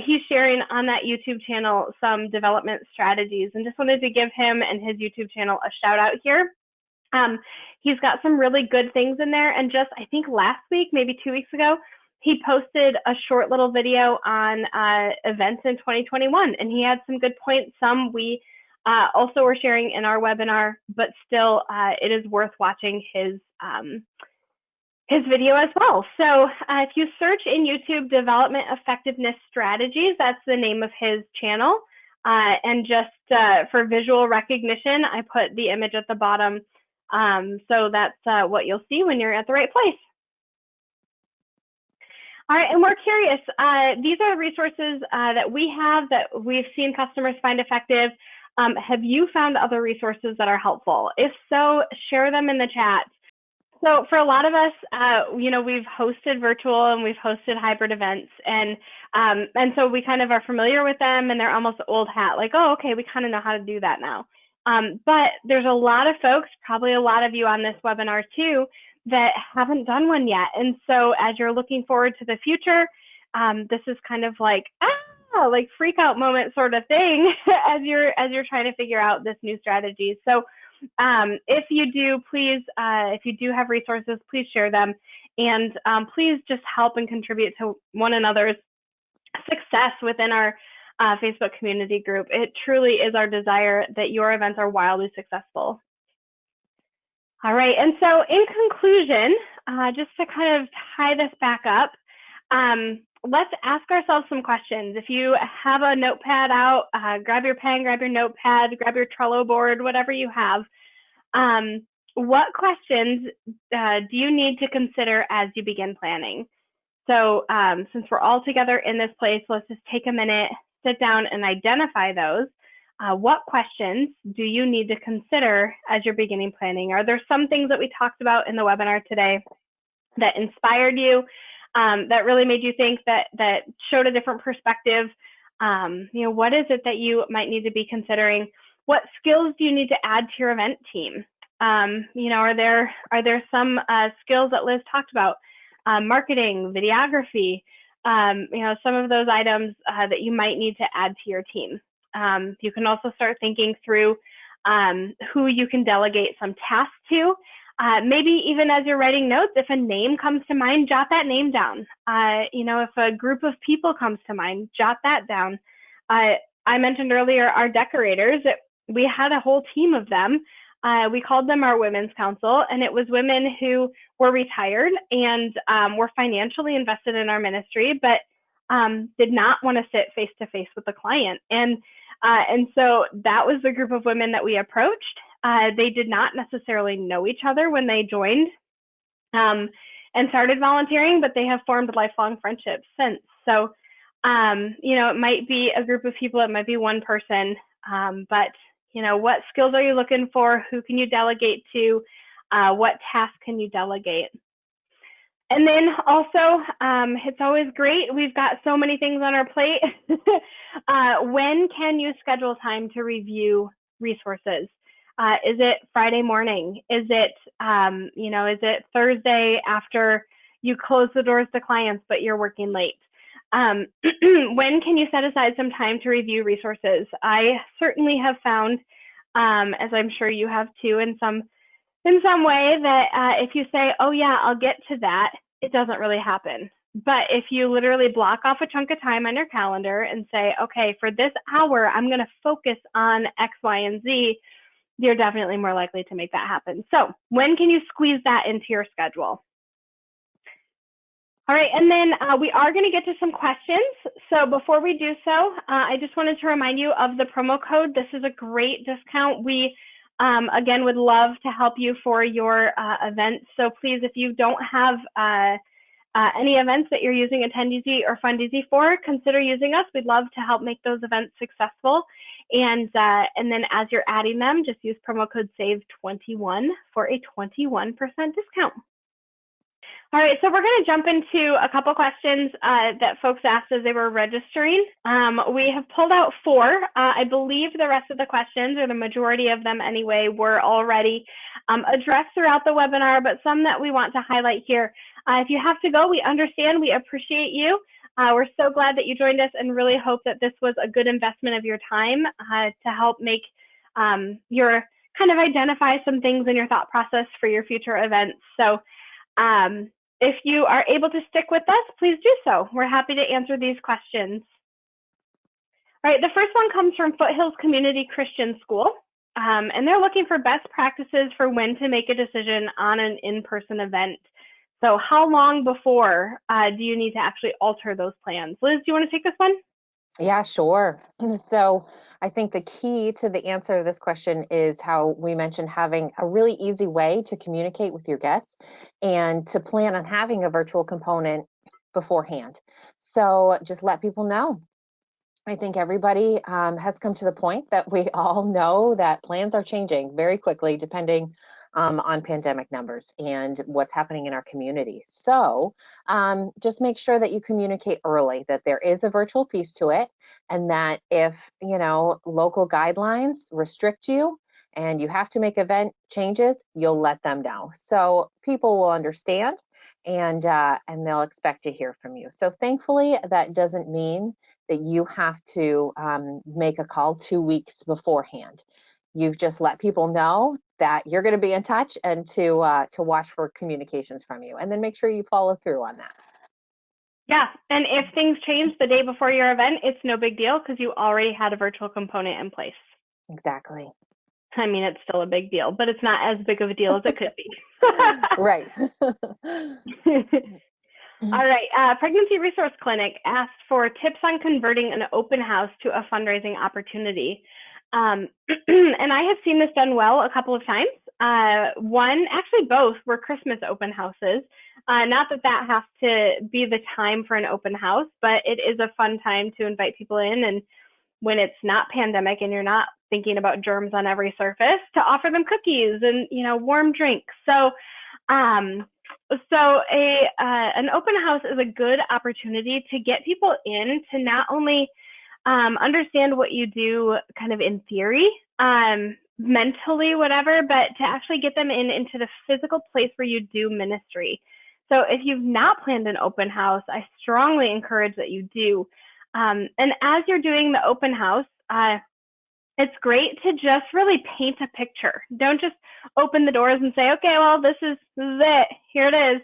he's sharing on that YouTube channel some development strategies, and just wanted to give him and his YouTube channel a shout out here. He's got some really good things in there. And just, I think last week, maybe 2 weeks ago, he posted a short little video on events in 2021, and he had some good points. Some we also were sharing in our webinar, but still it is worth watching his video as well. So if you search in YouTube, Development Effectiveness Strategies, that's the name of his channel. And just for visual recognition, I put the image at the bottom. So that's what you'll see when you're at the right place. All right, and we're curious, these are resources that we have that we've seen customers find effective. Have you found other resources that are helpful? If so, share them in the chat. So for a lot of us, we've hosted virtual and we've hosted hybrid events, and so we kind of are familiar with them, and they're almost old hat, like, oh, okay, we kind of know how to do that now. But there's a lot of folks, probably a lot of you on this webinar too, that haven't done one yet. And so as you're looking forward to the future, this is kind of like freak out moment sort of thing as you're trying to figure out this new strategy. So if you do, please, if you do have resources, please share them, and please just help and contribute to one another's success within our Facebook community group. It truly is our desire that your events are wildly successful. All right, and so in conclusion, just to kind of tie this back up, let's ask ourselves some questions. If you have a notepad out, grab your pen, grab your notepad, grab your Trello board, whatever you have. What questions do you need to consider as you begin planning? So since we're all together in this place, let's just take a minute, sit down and identify those. What questions do you need to consider as you're beginning planning? Are there some things that we talked about in the webinar today that inspired you, that really made you think, that showed a different perspective? What is it that you might need to be considering? What skills do you need to add to your event team? Are there some skills that Liz talked about? Marketing, videography, some of those items that you might need to add to your team. You can also start thinking through who you can delegate some tasks to. Maybe even as you're writing notes, if a name comes to mind, jot that name down. If a group of people comes to mind, jot that down. I mentioned earlier our decorators. We had a whole team of them. We called them our Women's Council, and it was women who were retired and were financially invested in our ministry, but did not want to sit face-to-face with the client. And so that was the group of women that we approached. They did not necessarily know each other when they joined and started volunteering, but they have formed lifelong friendships since. So, it might be a group of people, it might be one person, but what skills are you looking for? Who can you delegate to? What tasks can you delegate? And then also, it's always great. We've got so many things on our plate. When can you schedule time to review resources? Is it Friday morning? Is it, is it Thursday after you close the doors to clients, but you're working late? When can you set aside some time to review resources? I certainly have found, as I'm sure you have too, in some way, that if you say, oh yeah, I'll get to that, it doesn't really happen. But if you literally block off a chunk of time on your calendar and say, okay, for this hour, I'm going to focus on X, Y, and Z, you're definitely more likely to make that happen. So when can you squeeze that into your schedule? All right, and then we are going to get to some questions. So before we do so, I just wanted to remind you of the promo code. This is a great discount. We, again, would love to help you for your events. So please, if you don't have any events that you're using Attendees or Fundees for, consider using us. We'd love to help make those events successful. And then as you're adding them, just use promo code SAVE21 for a 21% discount. All right, so we're going to jump into a couple questions that folks asked as they were registering. We have pulled out 4. I believe the rest of the questions, or the majority of them anyway, were already addressed throughout the webinar, but some that we want to highlight here. If you have to go, we understand, we appreciate you. We're so glad that you joined us and really hope that this was a good investment of your time to help make your kind of identify some things in your thought process for your future events. So if you are able to stick with us, please do so. We're happy to answer these questions. All right, the first one comes from Foothills Community Christian School, and they're looking for best practices for when to make a decision on an in-person event. So how long before do you need to actually alter those plans? Liz, do you want to take this one? Yeah, sure. So I think the key to the answer to this question is how we mentioned having a really easy way to communicate with your guests and to plan on having a virtual component beforehand. So just let people know. I think everybody has come to the point that we all know that plans are changing very quickly depending on pandemic numbers and what's happening in our community. So just make sure that you communicate early that there is a virtual piece to it, and that if local guidelines restrict you and you have to make event changes, you'll let them know. So people will understand and they'll expect to hear from you. So thankfully, that doesn't mean that you have to make a call 2 weeks beforehand. You've just let people know that you're going to be in touch and to watch for communications from you, and then make sure you follow through on that. Yeah, and if things change the day before your event, it's no big deal because you already had a virtual component in place. Exactly. I mean, it's still a big deal, but it's not as big of a deal as it could be. Right. All right, Pregnancy Resource Clinic asked for tips on converting an open house to a fundraising opportunity. And I have seen this done well a couple of times. Actually both were Christmas open houses. Not that that has to be the time for an open house, but it is a fun time to invite people in, and when it's not pandemic and you're not thinking about germs on every surface, to offer them cookies and warm drinks. So an open house is a good opportunity to get people in to not only understand what you do kind of in theory, mentally, whatever, but to actually get them into the physical place where you do ministry. So if you've not planned an open house, I strongly encourage that you do. And as you're doing the open house, it's great to just really paint a picture. Don't just open the doors and say, okay, well, this is it. Here it is.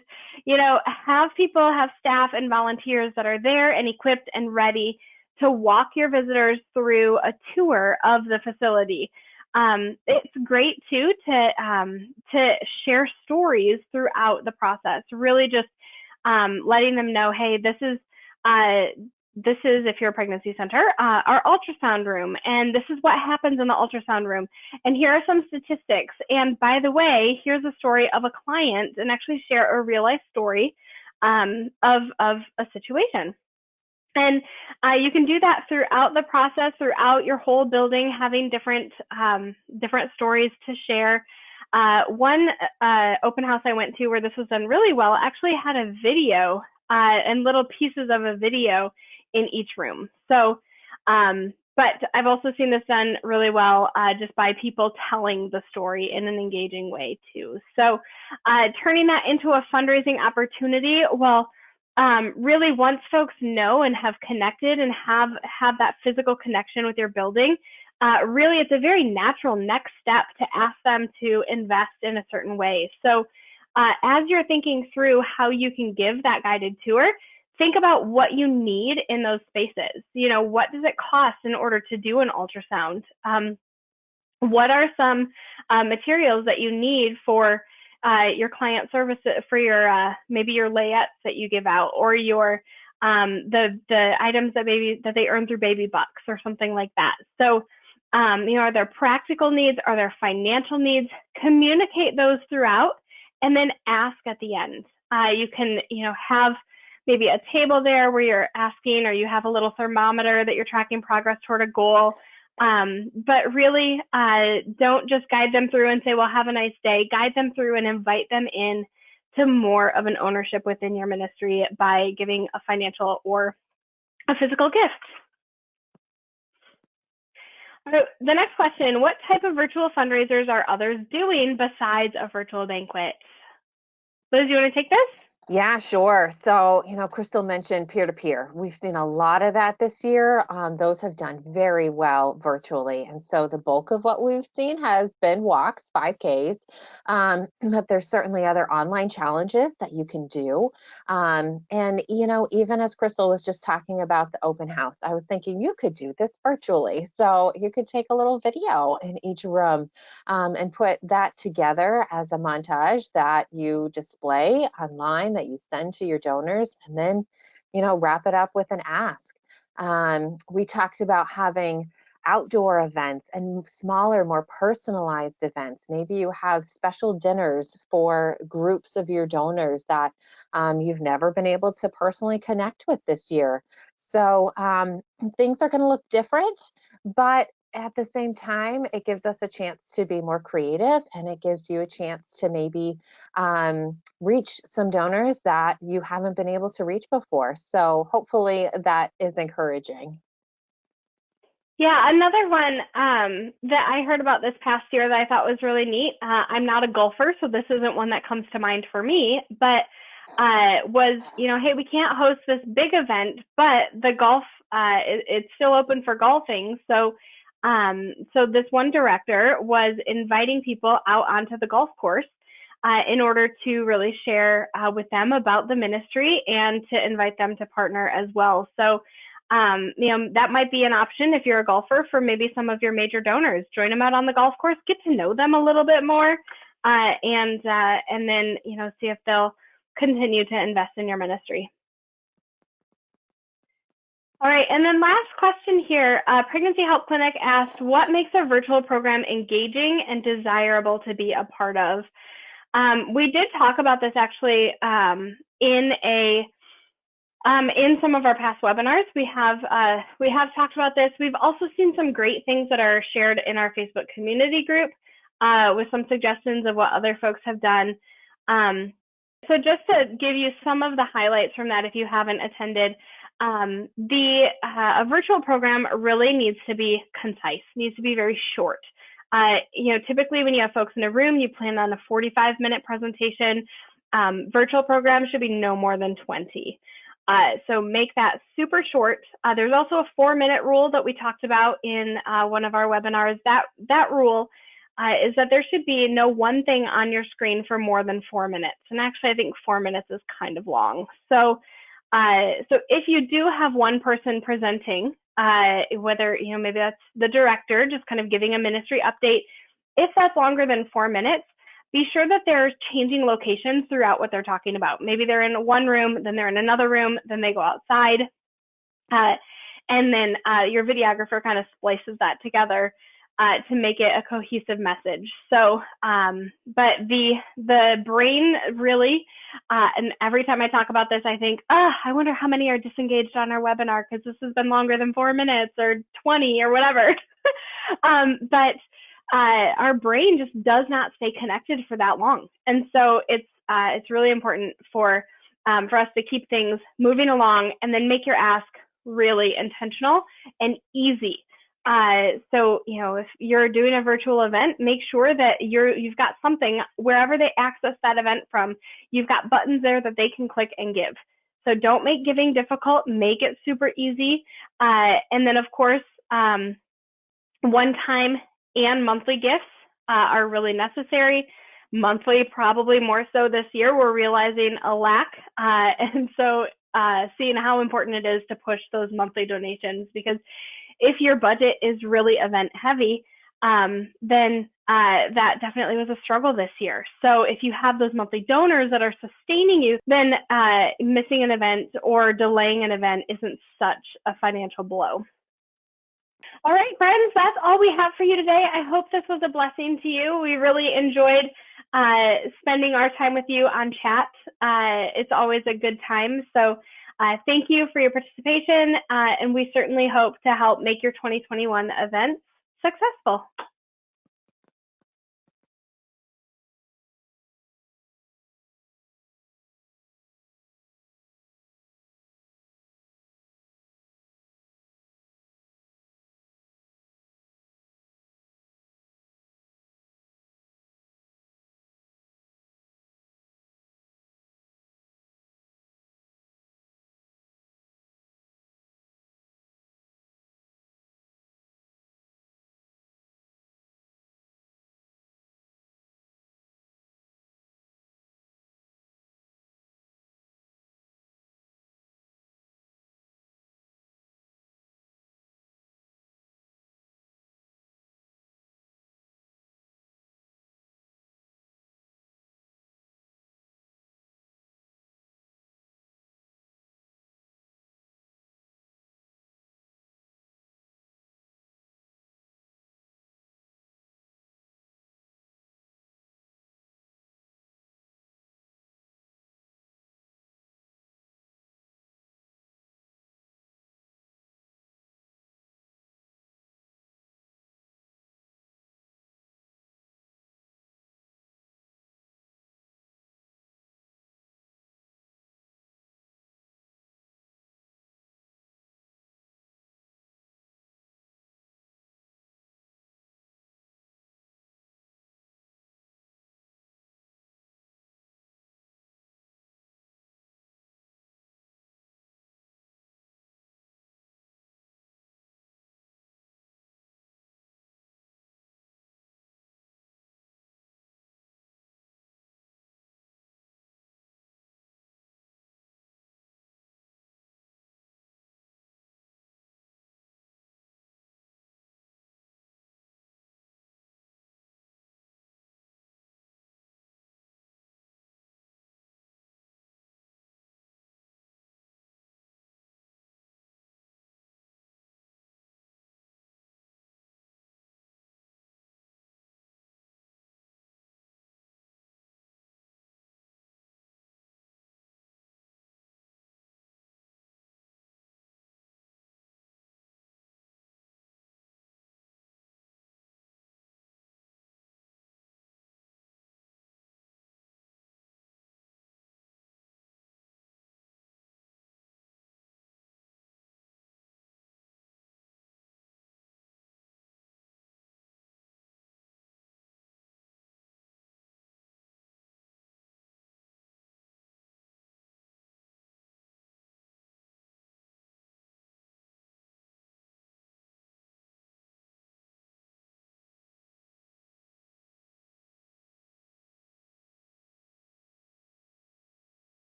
Have people, have staff and volunteers that are there and equipped and ready to walk your visitors through a tour of the facility. It's great too to share stories throughout the process. Really just letting them know, hey, this is if you're a pregnancy center, our ultrasound room, and this is what happens in the ultrasound room. And here are some statistics. And by the way, here's a story of a client, and actually share a real life story of a situation. And you can do that throughout the process, throughout your whole building, having different stories to share. One open house I went to where this was done really well actually had a video and little pieces of a video in each room. So But I've also seen this done really well just by people telling the story in an engaging way too. So turning that into a fundraising opportunity, well, really once folks know and have connected and have that physical connection with your building, really it's a very natural next step to ask them to invest in a certain way. So as you're thinking through how you can give that guided tour, think about what you need in those spaces. You know, what does it cost in order to do an ultrasound? What are some materials that you need for your client service, for your maybe your layouts that you give out, or your the items that they earn through baby bucks or something like that. So you know, are there practical needs? Are there financial needs? Communicate those throughout, and then ask at the end. You can, you know, have maybe a table there where you're asking, or you have a little thermometer that you're tracking progress toward a goal. But really don't just guide them through and say, well, have a nice day. Guide them through and invite them in to more of an ownership within your ministry by giving a financial or a physical gift. The next question, what type of virtual fundraisers are others doing besides a virtual banquet? Liz, you want to take this? Yeah, sure. So, you know, Crystal mentioned peer-to-peer. We've seen a lot of that this year. Those have done very well virtually. And so the bulk of what we've seen has been walks, 5Ks. But there's certainly other online challenges that you can do. And, you know, even as Crystal was just talking about the open house, I was thinking you could do this virtually. So you could take a little video in each room and put that together as a montage that you display online, that you send to your donors, and then, you know, wrap it up with an ask. We talked about having outdoor events and smaller, more personalized events. Maybe you have special dinners for groups of your donors that you've never been able to personally connect with this year. So things are going to look different, but at the same time, it gives us a chance to be more creative, and it gives you a chance to maybe reach some donors that you haven't been able to reach before. So hopefully that is encouraging. Yeah, another one that I heard about this past year that I thought was really neat. I'm not a golfer, so this isn't one that comes to mind for me, but was, you know, hey, we can't host this big event, but the golf, it's still open for golfing. So this one director was inviting people out onto the golf course in order to really share with them about the ministry and to invite them to partner as well. So, you know, that might be an option if you're a golfer for maybe some of your major donors. Join them out on the golf course, get to know them a little bit more, and then, you know, see if they'll continue to invest in your ministry. All right, and then last question here. Pregnancy Help Clinic asked, what makes a virtual program engaging and desirable to be a part of? We did talk about this actually in some of our past webinars. We have talked about this. We've also seen some great things that are shared in our Facebook community group with some suggestions of what other folks have done. So just to give you some of the highlights from that, if you haven't attended, a virtual program really needs to be concise, needs to be very short. You know, typically when you have folks in a room, you plan on a 45-minute presentation. Virtual programs should be no more than 20. So make that super short. There's also a 4-minute rule that we talked about in one of our webinars. That rule is that there should be no one thing on your screen for more than 4 minutes. And actually, I think 4 minutes is kind of long. So if you do have one person presenting, whether, you know, maybe that's the director just kind of giving a ministry update, if that's longer than 4 minutes, be sure that they're changing locations throughout what they're talking about. Maybe they're in one room, then they're in another room, then they go outside, and then your videographer kind of splices that together to make it a cohesive message. So, but the brain really, and every time I talk about this, I think, I wonder how many are disengaged on our webinar because this has been longer than 4 minutes or 20 or whatever. But our brain just does not stay connected for that long. And so it's really important for us to keep things moving along and then make your ask really intentional and easy. So, if you're doing a virtual event, make sure that you've got something wherever they access that event from, you've got buttons there that they can click and give. So don't make giving difficult, make it super easy. And then of course, one-time and monthly gifts are really necessary. Monthly, probably more so this year. We're realizing a lack. And so seeing how important it is to push those monthly donations, because if your budget is really event heavy, then that definitely was a struggle this year. So if you have those monthly donors that are sustaining you, then missing an event or delaying an event isn't such a financial blow. All right, friends, that's all we have for you today. I hope this was a blessing to you. We really enjoyed spending our time with you on chat. It's always a good time. So thank you for your participation, and we certainly hope to help make your 2021 events successful.